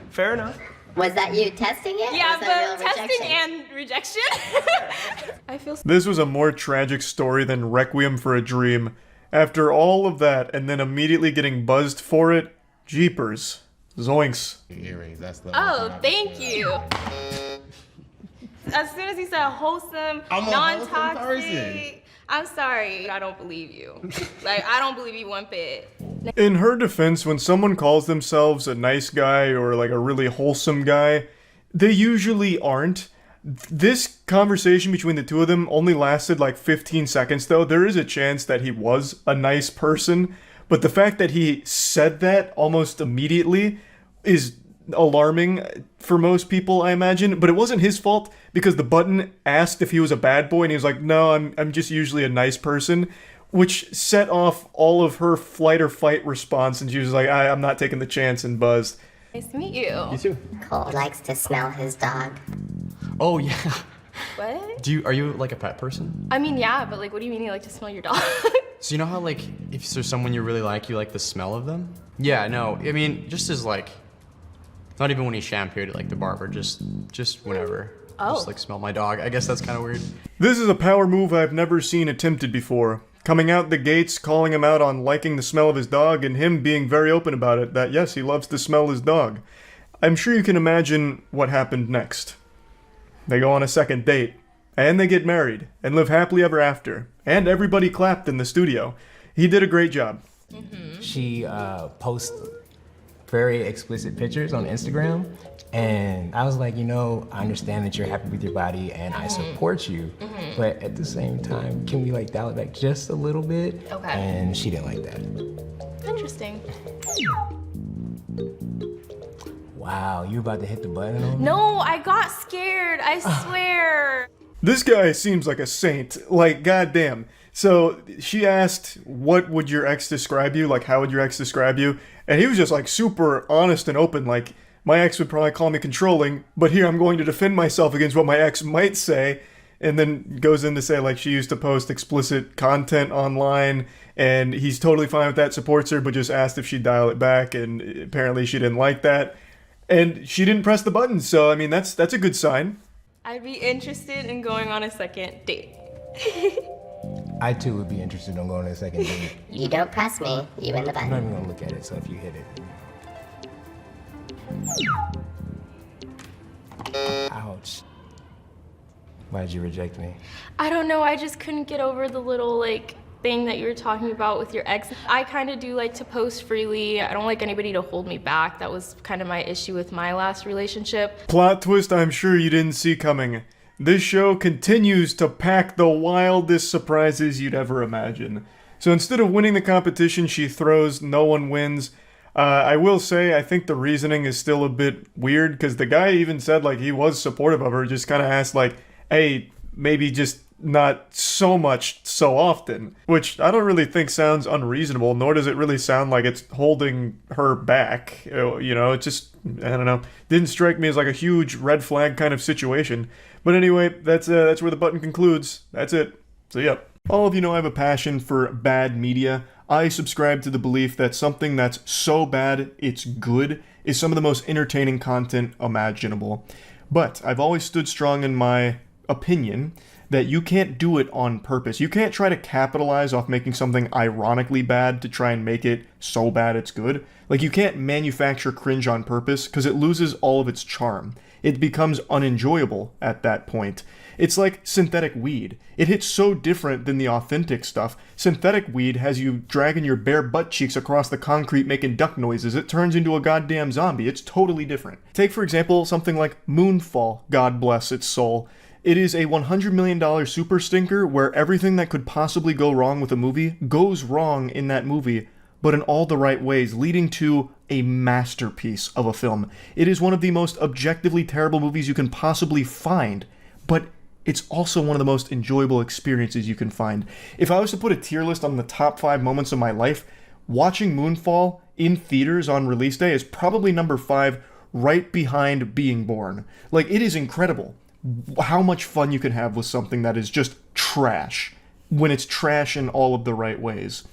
Fair enough. Was that you testing it? Yeah, or was that but real testing rejection? and rejection. I feel This was a more tragic story than Requiem for a Dream. After all of that, and then immediately getting buzzed for it, jeepers. Zoinks. Earrings, that's the Oh, thank you. As soon as you said wholesome, I'm a wholesome person. non-toxic, I'm sorry. I don't believe you. Like, I don't believe you one bit. In her defense, when someone calls themselves a nice guy or like a really wholesome guy, they usually aren't. This conversation between the two of them only lasted like 15 seconds though. There is a chance that he was a nice person, but the fact that he said that almost immediately is alarming for most people, I imagine, but it wasn't his fault because the button asked if he was a bad boy and he was like, no, I'm just usually a nice person, which set off all of her flight or fight response, and she was like, I'm not taking the chance, and buzzed. Nice to meet you. You too. Cole likes to smell his dog. Oh yeah. What? Are you like a pet person? I mean, yeah, but like, what do you mean you like to smell your dog? So you know how like if there's someone you really like the smell of them? Yeah, no. I mean, just as like, not even when he's shampooed at like the barber, just whenever. Oh. Just like smell my dog. I guess that's kind of weird. This is a power move I've never seen attempted before. Coming out the gates, calling him out on liking the smell of his dog, and him being very open about it, that yes, he loves to smell his dog. I'm sure you can imagine what happened next. They go on a second date, and they get married, and live happily ever after. And everybody clapped in the studio. He did a great job. She posts very explicit pictures on Instagram, and I was like, you know, I understand that you're happy with your body and I support you, but at the same time, can we like dial it back just a little bit? Okay. And she didn't like that. Interesting. Wow, you about to hit the button on me? No, I got scared. I swear. This guy seems like a saint. Like, goddamn. So she asked, what would your ex describe you? Like, how would your ex describe you? And he was just like super honest and open. Like, my ex would probably call me controlling, but here I'm going to defend myself against what my ex might say. And then goes in to say, like, she used to post explicit content online, and he's totally fine with that, supports her, but just asked if she'd dial it back, and apparently she didn't like that. And she didn't press the button, so, I mean, that's a good sign. I'd be interested in going on a second date. I too would be interested in going on a second date. You don't press me, you win the I'm button. not even gonna look at it, so if you hit it. Ouch. Why'd you reject me? I don't know, I just couldn't get over the little like thing that you were talking about with your ex. I kind of do like to post freely. I don't like anybody to hold me back. That was kind of my issue with my last relationship. Plot twist I'm sure you didn't see coming. This show continues to pack the wildest surprises you'd ever imagine. So instead of winning the competition, she throws no one wins. I will say, I think the reasoning is still a bit weird, because the guy even said, like, he was supportive of her, just kind of asked, like, hey, maybe just not so much so often, which I don't really think sounds unreasonable, nor does it really sound like it's holding her back. You know, it just, I don't know, didn't strike me as like a huge red flag kind of situation. But anyway, that's where the button concludes. That's it. So yep. All of you know I have a passion for bad media. I subscribe to the belief that something that's so bad it's good is some of the most entertaining content imaginable. But I've always stood strong in my opinion that you can't do it on purpose. You can't try to capitalize off making something ironically bad to try and make it so bad it's good. Like, you can't manufacture cringe on purpose, because it loses all of its charm. It becomes unenjoyable at that point. It's like synthetic weed. It hits so different than the authentic stuff. Synthetic weed has you dragging your bare butt cheeks across the concrete making duck noises. It turns into a goddamn zombie. It's totally different. Take, for example, something like Moonfall, God bless its soul. It is a $100 million super stinker where everything that could possibly go wrong with a movie goes wrong in that movie, but in all the right ways, leading to a masterpiece of a film. It is one of the most objectively terrible movies you can possibly find, but it's also one of the most enjoyable experiences you can find. If I was to put a tier list on the top 5 moments of my life, watching Moonfall in theaters on release day is probably number 5, right behind Being Born. Like, it is incredible how much fun you can have with something that is just trash, when it's trash in all of the right ways.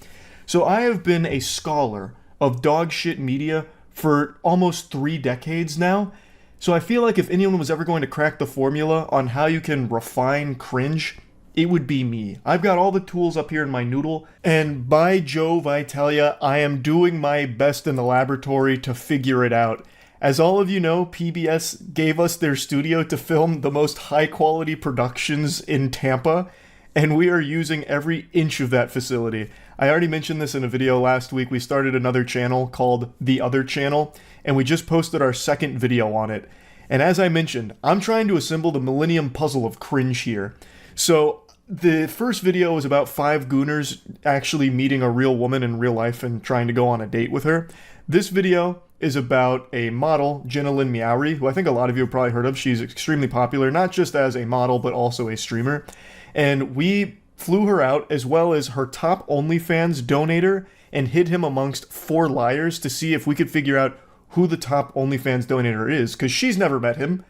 So I have been a scholar of dog shit media for almost 3 decades now, so I feel like if anyone was ever going to crack the formula on how you can refine cringe, it would be me. I've got all the tools up here in my noodle, and by Jove, I tell ya, I am doing my best in the laboratory to figure it out. As all of you know, PBS gave us their studio to film the most high-quality productions in Tampa, and we are using every inch of that facility. I already mentioned this in a video last week. We started another channel called The Other Channel, and we just posted our second video on it. And as I mentioned, I'm trying to assemble the Millennium Puzzle of cringe here. So the first video was about 5 gooners actually meeting a real woman in real life and trying to go on a date with her. This video is about a model, Jenna Lynn Meowry, who I think a lot of you have probably heard of. She's extremely popular, not just as a model, but also a streamer. And we flew her out, as well as her top OnlyFans donator, and hid him amongst 4 liars to see if we could figure out who the top OnlyFans donator is, because she's never met him,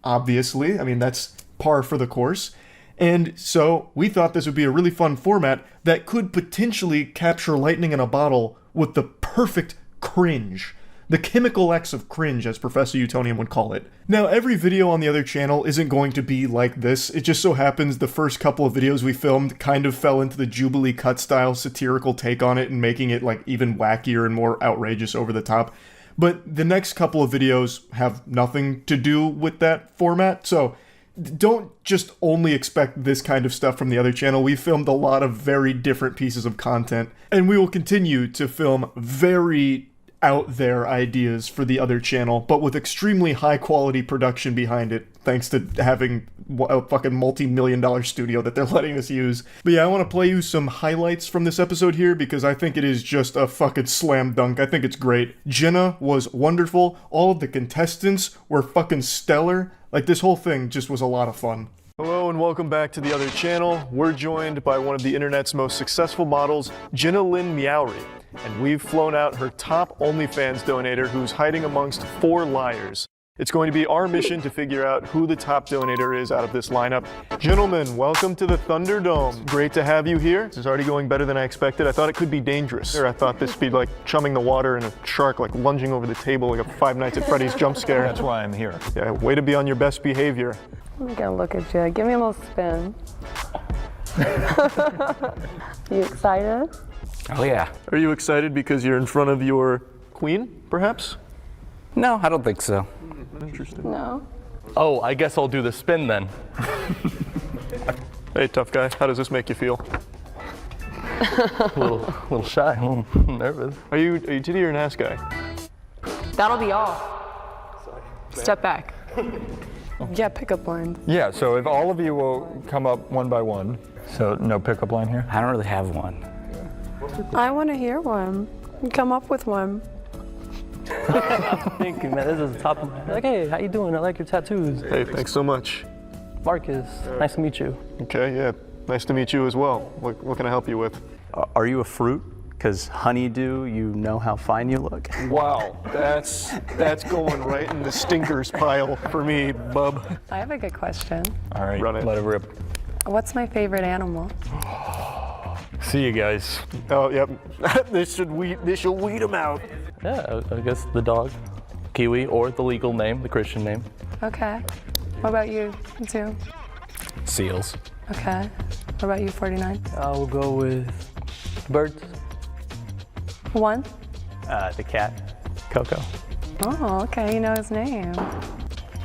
obviously. I mean, that's par for the course. And so we thought this would be a really fun format that could potentially capture lightning in a bottle with the perfect cringe. The chemical X of cringe, as Professor Utonium would call it. Now, every video on the other channel isn't going to be like this. It just so happens the first couple of videos we filmed kind of fell into the Jubilee cut style satirical take on it and making it like even wackier and more outrageous over the top. But the next couple of videos have nothing to do with that format, so don't just only expect this kind of stuff from the other channel. We filmed a lot of very different pieces of content, and we will continue to film very out there ideas for the other channel, but with extremely high quality production behind it, thanks to having a fucking multi-million-dollar studio that they're letting us use. But yeah, I want to play you some highlights from this episode here because I think it is just a fucking slam dunk. I think it's great. Jenna was wonderful. All of the contestants were fucking stellar. Like, this whole thing just was a lot of fun. Hello and welcome back to the other channel. We're joined by one of the internet's most successful models, Jenna Lynn Meowry. And we've flown out her top OnlyFans donator who's hiding amongst 4 liars. It's going to be our mission to figure out who the top donator is out of this lineup. Gentlemen, welcome to the Thunderdome. Great to have you here. This is already going better than I expected. I thought it could be dangerous. I thought this would be like chumming the water and a shark like lunging over the table like a Five Nights at Freddy's jump scare. That's why I'm here. Yeah, way to be on your best behavior. I'm gonna look at you. Give me a little spin. You excited? Oh yeah. Are you excited because you're in front of your queen, perhaps? No, I don't think so. Interesting. No. Oh, I guess I'll do the spin then. Hey, tough guy, how does this make you feel? a little shy, a little nervous. Are you titty or an ass guy? That'll be all. Step back. Yeah, pickup line. Yeah, so if all of you will come up one by one. So no pickup line here? I don't really have one. I want to hear one. Come up with one. Thank you, man. This is the top of my head. Like, hey, how you doing? I like your tattoos. Hey, thanks so much. Marcus, nice to meet you. Okay, yeah, nice to meet you as well. What can I help you with? Are you a fruit? Because honeydew, you know how fine you look. Wow, that's going right in the stinkers pile for me, bub. I have a good question. All right, run it. Let it rip. What's my favorite animal? See you guys. Oh, yep. This should weed them out. Yeah, I guess the dog, Kiwi, or the legal name, the Christian name. Okay. What about you, too? Seals. Okay. What about you, 49? I'll go with birds. One? The cat, Coco. Oh, okay. You know his name.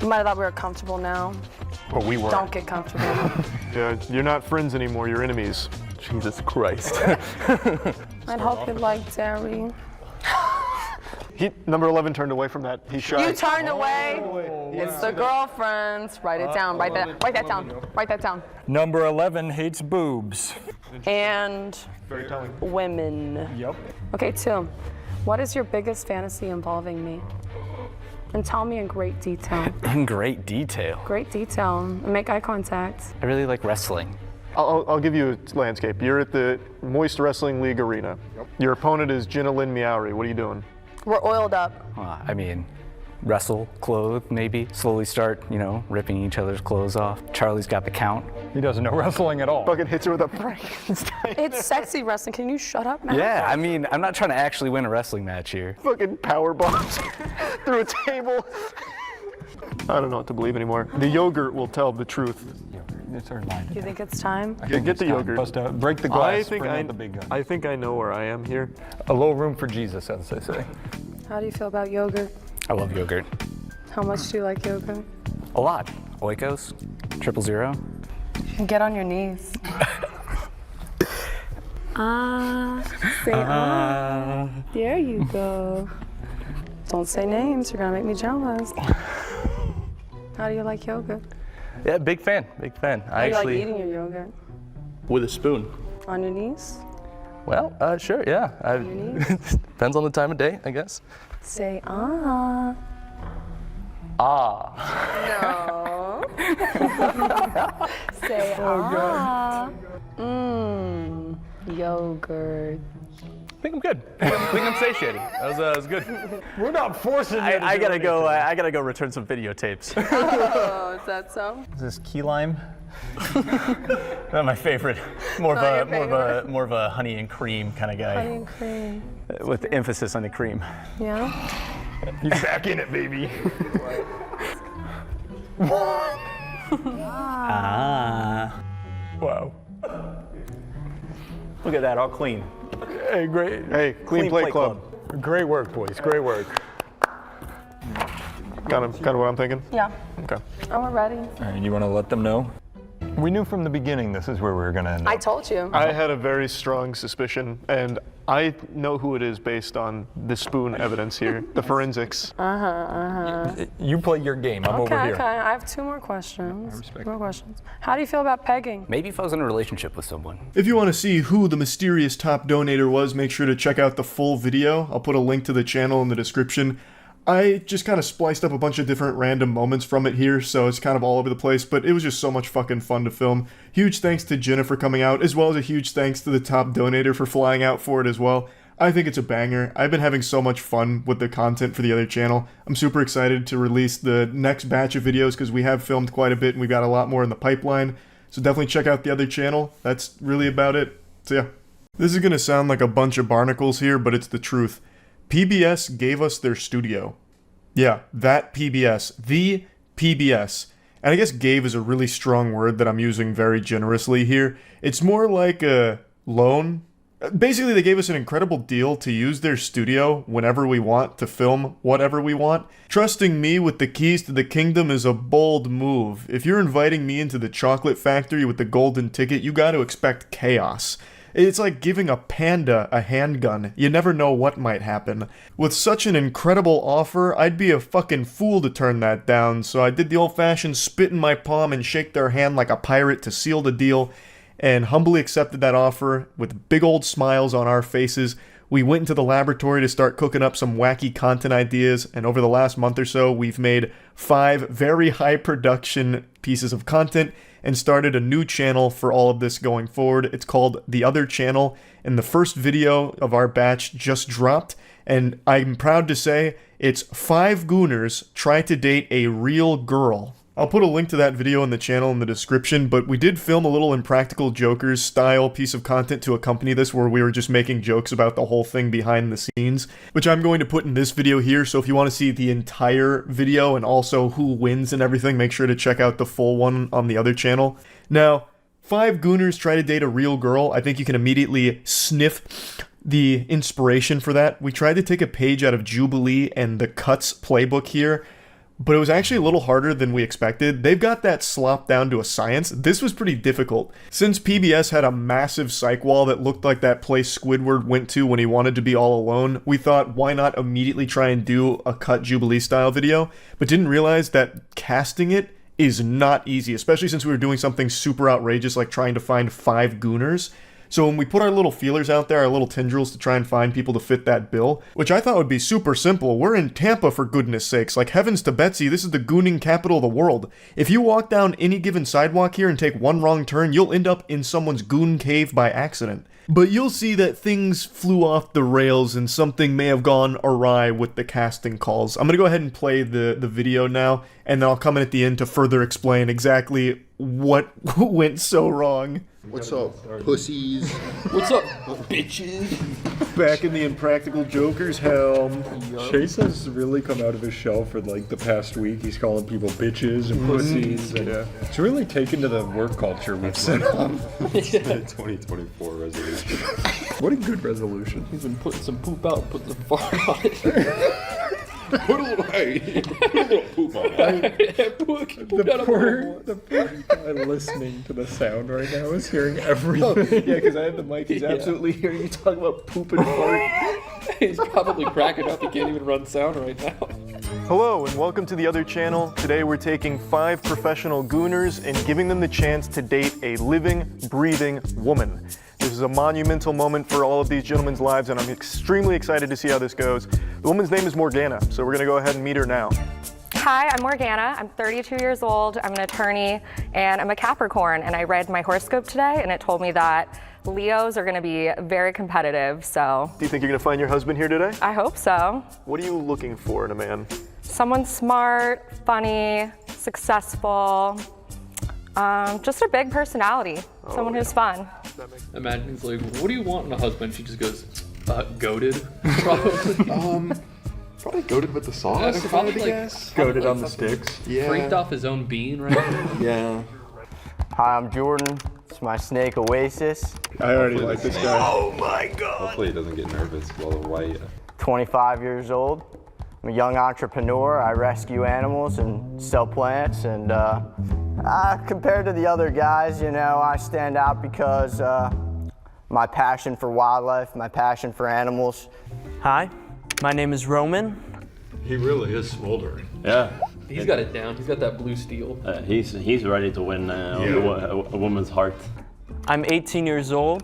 You might have thought we were comfortable now. Well, we were. Don't get comfortable. Yeah, you're not friends anymore, you're enemies. Jesus Christ. I'd hope you liked Derry. Number 11 turned away from that. He's shy. You turned away? It's the girlfriends. Write it down. Write that down. Write that down. Number 11 hates boobs. And very telling. Women. Yep. Okay, 2. What is your biggest fantasy involving me? And tell me in great detail. In great detail. Great detail. Make eye contact. I really like wrestling. I'll give you a landscape. You're at the Moist Wrestling League arena. Yep. Your opponent is Jenna Lynn Meowry. What are you doing? We're oiled up. I mean, wrestle, clothe, maybe. Slowly start, ripping each other's clothes off. Charlie's got the count. He doesn't know wrestling at all. Fucking hits her with a Frankenstein. It's sexy wrestling. Can you shut up, man? Yeah, I mean, I'm not trying to actually win a wrestling match here. Fucking power bombs through a table. I don't know what to believe anymore. The yogurt will tell the truth. You think it's time? Get the yogurt. Bust out. Break the glass. Bring out the big gun. I think I know where I am here. A little room for Jesus, as they say. How do you feel about yogurt? I love yogurt. How much do you like yogurt? A lot. Oikos, 000. Get on your knees. Say There you go. Don't say names, you're gonna make me jealous. How do you like yogurt? Yeah, big fan, big fan. How do you like eating your yogurt? With a spoon. On your knees? Well, sure, yeah. On your knees? Depends on the time of day, I guess. Say ah. Ah. No. Say ah. Mmm. Yogurt. I think I'm good. I think I'm satiated. That was good. We're not forcing you to I do gotta go. anything. I gotta go return some videotapes. Oh, is that so? Is this key lime? Not my favorite. More of a honey and cream kind of guy. Honey and cream. With emphasis on the cream. Yeah. You back in it, baby. Ah. Wow. Look at that, all clean. Hey, great. Hey, clean play club. Great work, boys. Great work. Kind of what I'm thinking. Yeah. Okay. Oh, we're ready. All right, you want to let them know? We knew from the beginning this is where we were going to end I up. told you. I had a very strong suspicion, and I know who it is based on the spoon evidence here, the forensics. You play your game. I'm over here. Okay. I have two more questions. More questions. How do you feel about pegging? Maybe if I was in a relationship with someone. If you want to see who the mysterious top donator was, make sure to check out the full video. I'll put a link to the channel in the description. I just kind of spliced up a bunch of different random moments from it here, so it's kind of all over the place, but it was just so much fucking fun to film. Huge thanks to Jenna for coming out, as well as a huge thanks to the top donator for flying out for it as well. I think it's a banger. I've been having so much fun with the content for the other channel. I'm super excited to release the next batch of videos because we have filmed quite a bit and we've got a lot more in the pipeline. So definitely check out the other channel. That's really about it. So yeah. This is going to sound like a bunch of barnacles here, but it's the truth. PBS gave us their studio. Yeah, that PBS. The PBS. And I guess gave is a really strong word that I'm using very generously here. It's more like a loan. Basically, they gave us an incredible deal to use their studio whenever we want to film whatever we want. Trusting me with the keys to the kingdom is a bold move. If you're inviting me into the chocolate factory with the golden ticket, you gotta expect chaos. It's like giving a panda a handgun. You never know what might happen. With such an incredible offer, I'd be a fucking fool to turn that down, so I did the old-fashioned spit in my palm and shake their hand like a pirate to seal the deal, and humbly accepted that offer with big old smiles on our faces. We went into the laboratory to start cooking up some wacky content ideas, and over the last month or so, we've made 5 very high production pieces of content and started a new channel for all of this going forward. It's called The Other Channel, and the first video of our batch just dropped, and I'm proud to say it's 5 gooners try to date a real girl. I'll put a link to that video in the channel in the description, but we did film a little Impractical Jokers style piece of content to accompany this where we were just making jokes about the whole thing behind the scenes, which I'm going to put in this video here, so if you want to see the entire video and also who wins and everything, make sure to check out the full one on the other channel. Now, 5 gooners try to date a real girl. I think you can immediately sniff the inspiration for that. We tried to take a page out of Jubilee and the Cuts playbook here, but it was actually a little harder than we expected. They've got that slopped down to a science. This was pretty difficult. Since PBS had a massive psych wall that looked like that place Squidward went to when he wanted to be all alone, we thought, why not immediately try and do a Cut Jubilee style video, but didn't realize that casting it is not easy, especially since we were doing something super outrageous like trying to find 5 gooners. So when we put our little feelers out there, our little tendrils to try and find people to fit that bill, which I thought would be super simple. We're in Tampa, for goodness sakes. Like, heavens to Betsy, this is the gooning capital of the world. If you walk down any given sidewalk here and take one wrong turn, you'll end up in someone's goon cave by accident. But you'll see that things flew off the rails and something may have gone awry with the casting calls. I'm gonna go ahead and play the video now, and then I'll come in at the end to further explain exactly what went so wrong. What's up, pussies? What's up, bitches? Back in the Impractical Joker's helm. Chase has really come out of his shell for like the past week. He's calling people bitches and pussies. And it's really taken to the work culture we've set up. It's the 2024 resolution. What a good resolution. He's been putting some poop out, putting some fart on it. Put a little, hey, put a little poop on it. The poor guy listening to the sound right now is hearing everything. Yeah, because I have the mic. He's absolutely hearing you talk about poop and fart. He's probably cracking up. He can't even run sound right now. Hello, and welcome to The Other Channel. Today we're taking 5 professional gooners and giving them the chance to date a living, breathing woman. This is a monumental moment for all of these gentlemen's lives, and I'm extremely excited to see how this goes. The woman's name is Morgana, so we're gonna go ahead and meet her now. Hi, I'm Morgana. I'm 32 years old. I'm an attorney, and I'm a Capricorn. And I read my horoscope today, and it told me that Leos are going to be very competitive. So, Do you think you're gonna find your husband here today? I hope so. What are you looking for in a man? Someone smart, funny, successful, just a big personality. Someone who's fun. Imagine he's like, what do you want in a husband? She just goes, goated. Probably. Probably goated with the sauce, if I had to guess. Goated on the sticks. Yeah. Freaked off his own bean right now. Yeah. Hi, I'm Jordan. It's my snake Oasis. I already like this guy. Oh my god. Hopefully he doesn't get nervous while the white. 25 years old. I'm a young entrepreneur. I rescue animals and sell plants. And compared to the other guys, you know, I stand out because my passion for wildlife, my passion for animals. Hi, my name is Roman. He really is smoldering. Yeah. He's got it down. He's got that blue steel. He's ready to win a woman's heart. I'm 18 years old.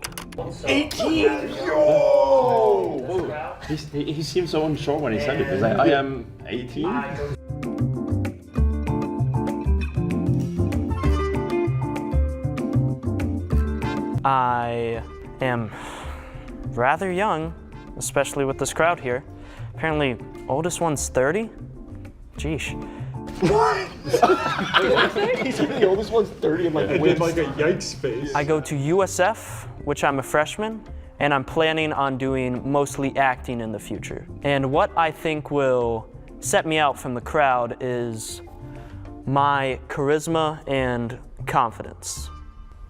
18! Yo! He seemed so unsure when he said it. He's like, I am 18? I am rather young, especially with this crowd here. Apparently, oldest one's 30? Jeesh. What? He said the oldest one's 30 and like I did like a yikes face. I go to USF, which I'm a freshman, and I'm planning on doing mostly acting in the future. And what I think will set me out from the crowd is my charisma and confidence.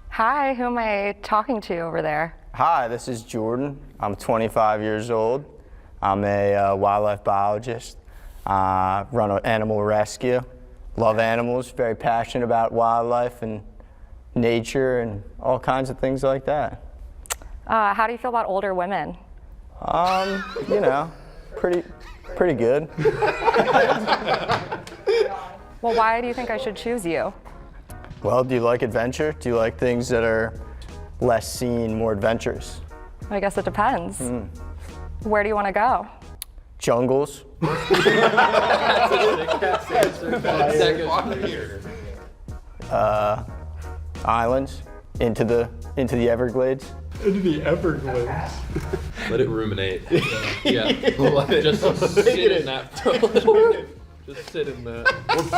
Hi, who am I talking to over there? Hi, this is Jordan. I'm 25 years old. I'm a wildlife biologist. Run an animal rescue. Love animals, very passionate about wildlife and nature and all kinds of things like that. How do you feel about older women? You know, pretty good. Well, why do you think I should choose you? Well, do you like adventure? Do you like things that are less seen, more adventurous? I guess it depends. Where do you want to go? Jungles. Islands. Into the Everglades. Into the Everglades. Let it ruminate. Yeah. Just sit in that. Just sit in that.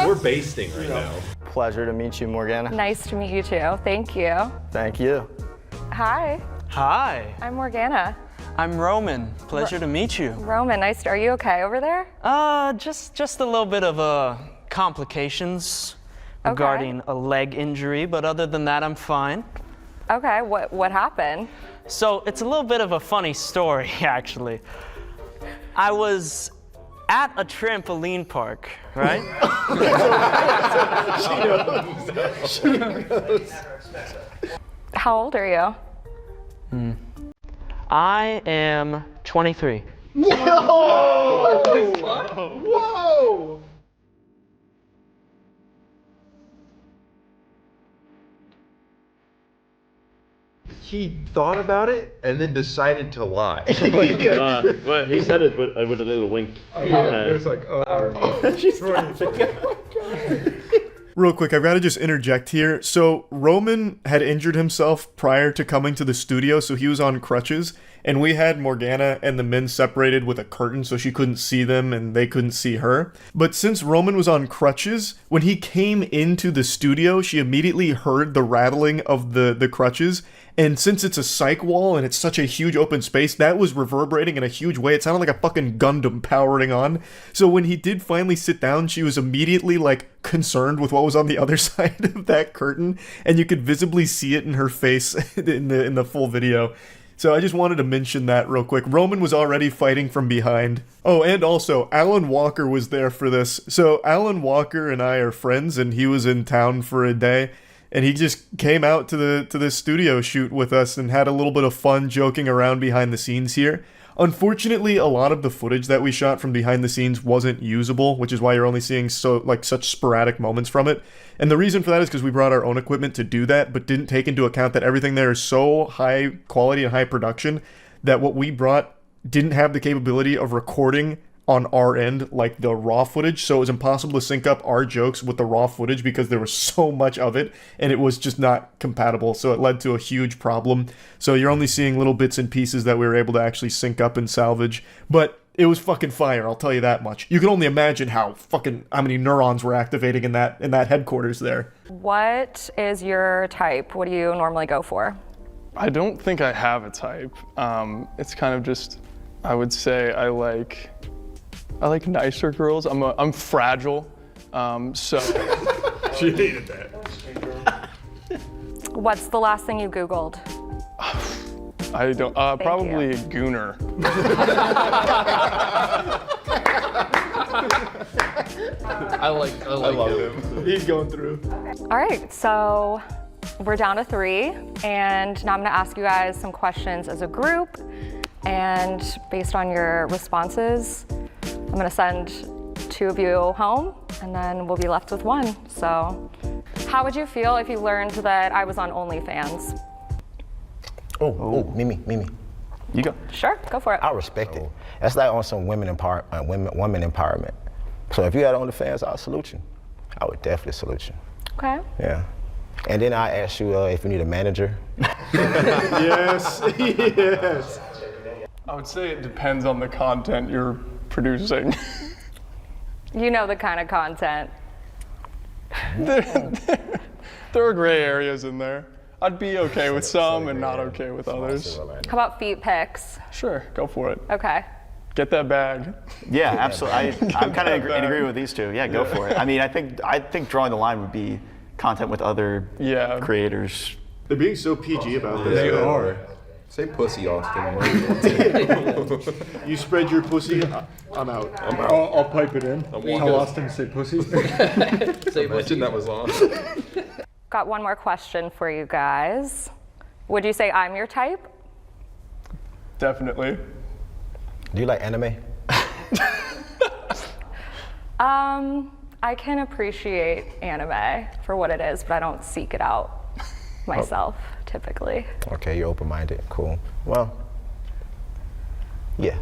We're basting right now. Pleasure to meet you, Morgana. Nice to meet you too. Thank you. Thank you. Hi, Hi, I'm Morgana. I'm Roman. Pleasure to meet you. Roman, nice. Are you okay over there? Just a little bit of complications regarding a leg injury, but other than that, I'm fine. Okay, what happened? So it's a little bit of a funny story, actually. I was at a trampoline park, right? She knows. How old are you? I am 23. Whoa! Whoa! He thought about it and then decided to lie. Well, he said it with a little wink. It was like, She's laughing. Real quick, I've got to just interject here. So Roman had injured himself prior to coming to the studio, so he was on crutches, and we had Morgana and the men separated with a curtain so she couldn't see them and they couldn't see her. But since Roman was on crutches, when he came into the studio, she immediately heard the rattling of the crutches. And since it's a psych wall and it's such a huge open space, that was reverberating in a huge way. It sounded like a fucking Gundam powering on. So when he did finally sit down, she was immediately like concerned with what was on the other side of that curtain, and you could visibly see it in her face in the full video. So I just wanted to mention that real quick. Roman was already fighting from behind. Oh, and also, Alan Walker was there for this. So Alan Walker and I are friends, and he was in town for a day. And he just came out to the studio shoot with us and had a little bit of fun joking around behind the scenes here. Unfortunately, a lot of the footage that we shot from behind the scenes wasn't usable, which is why you're only seeing such sporadic moments from it. And the reason for that is because we brought our own equipment to do that, but didn't take into account that everything there is so high quality and high production that what we brought didn't have the capability of recording on our end like the raw footage, so it was impossible to sync up our jokes with the raw footage because there was so much of it and it was just not compatible, so it led to a huge problem. So you're only seeing little bits and pieces that we were able to actually sync up and salvage, but it was fucking fire, I'll tell you that much. You can only imagine how many neurons were activating in that headquarters there. What is your type? What do you normally go for? I don't think I have a type. It's kind of just, I would say I like nicer girls. I'm fragile, so. She hated that. What's the last thing you Googled? I don't, probably a gooner. I love him. He's going through. All right, so we're down to 3, and now I'm gonna ask you guys some questions as a group, and based on your responses, I'm gonna send 2 of you home, and then we'll be left with 1. So, how would you feel if you learned that I was on OnlyFans? Mimi. You go. Sure, go for it. I respect it. That's like on some women empowerment. So if you had OnlyFans, I'll salute you. I would definitely salute you. Okay. Yeah. And then I ask you if you need a manager. Yes, yes. I would say it depends on the content you're producing. You know the kind of content. There are gray areas in there. I'd be okay with some and not okay with others. How about feet pics? Sure, go for it. Okay. Get that bag. Yeah, absolutely. I'm kind of in agreement with these two. Yeah, go for it. I mean, I think drawing the line would be content with other creators. They're being so PG about this. They are. Say pussy, Austin. You spread your pussy, I'm out. I'll pipe it in. Tell Austin to say pussy. Imagine that was on. Got one more question for you guys. Would you say I'm your type? Definitely. Do you like anime? I can appreciate anime for what it is, but I don't seek it out myself, typically. Okay, you're open-minded. Cool. Well, yeah.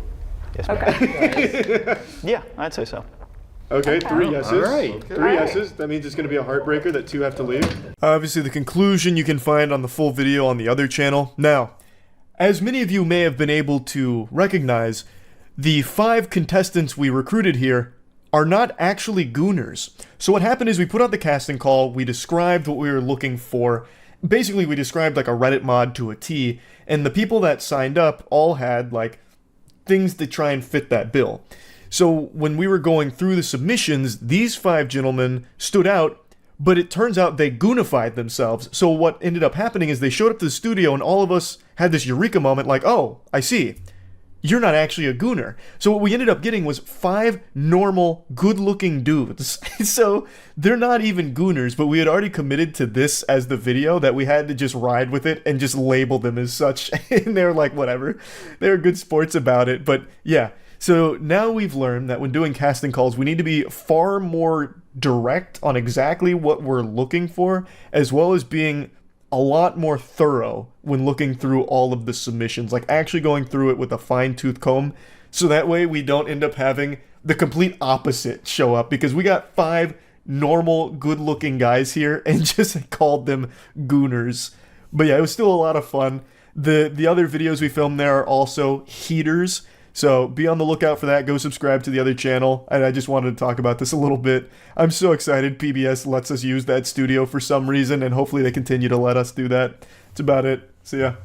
Yes, ma'am. Okay. Yeah, I'd say so. Okay, 3 yeses. All right. 3 yeses. That means it's going to be a heartbreaker that 2 have to leave. Obviously, the conclusion you can find on the full video on the other channel. Now, as many of you may have been able to recognize, the 5 contestants we recruited here are not actually gooners. So what happened is we put out the casting call, we described what we were looking for. Basically, we described like a Reddit mod to a T, and the people that signed up all had like things to try and fit that bill. So when we were going through the submissions, these 5 gentlemen stood out, but it turns out they goonified themselves. So what ended up happening is they showed up to the studio and all of us had this eureka moment like, oh, I see. You're not actually a gooner. So what we ended up getting was 5 normal, good-looking dudes. So they're not even gooners, but we had already committed to this as the video that we had to just ride with it and just label them as such. And they're like, whatever. They're good sports about it. But yeah, so now we've learned that when doing casting calls, we need to be far more direct on exactly what we're looking for, as well as being a lot more thorough when looking through all of the submissions, like actually going through it with a fine-tooth comb, so that way we don't end up having the complete opposite show up, because we got 5 normal, good-looking guys here and just called them gooners. But yeah, it was still a lot of fun. The other videos we filmed there are also heaters, so be on the lookout for that. Go subscribe to the other channel. And I just wanted to talk about this a little bit. I'm so excited PBS lets us use that studio for some reason, and hopefully they continue to let us do that. That's about it. See ya.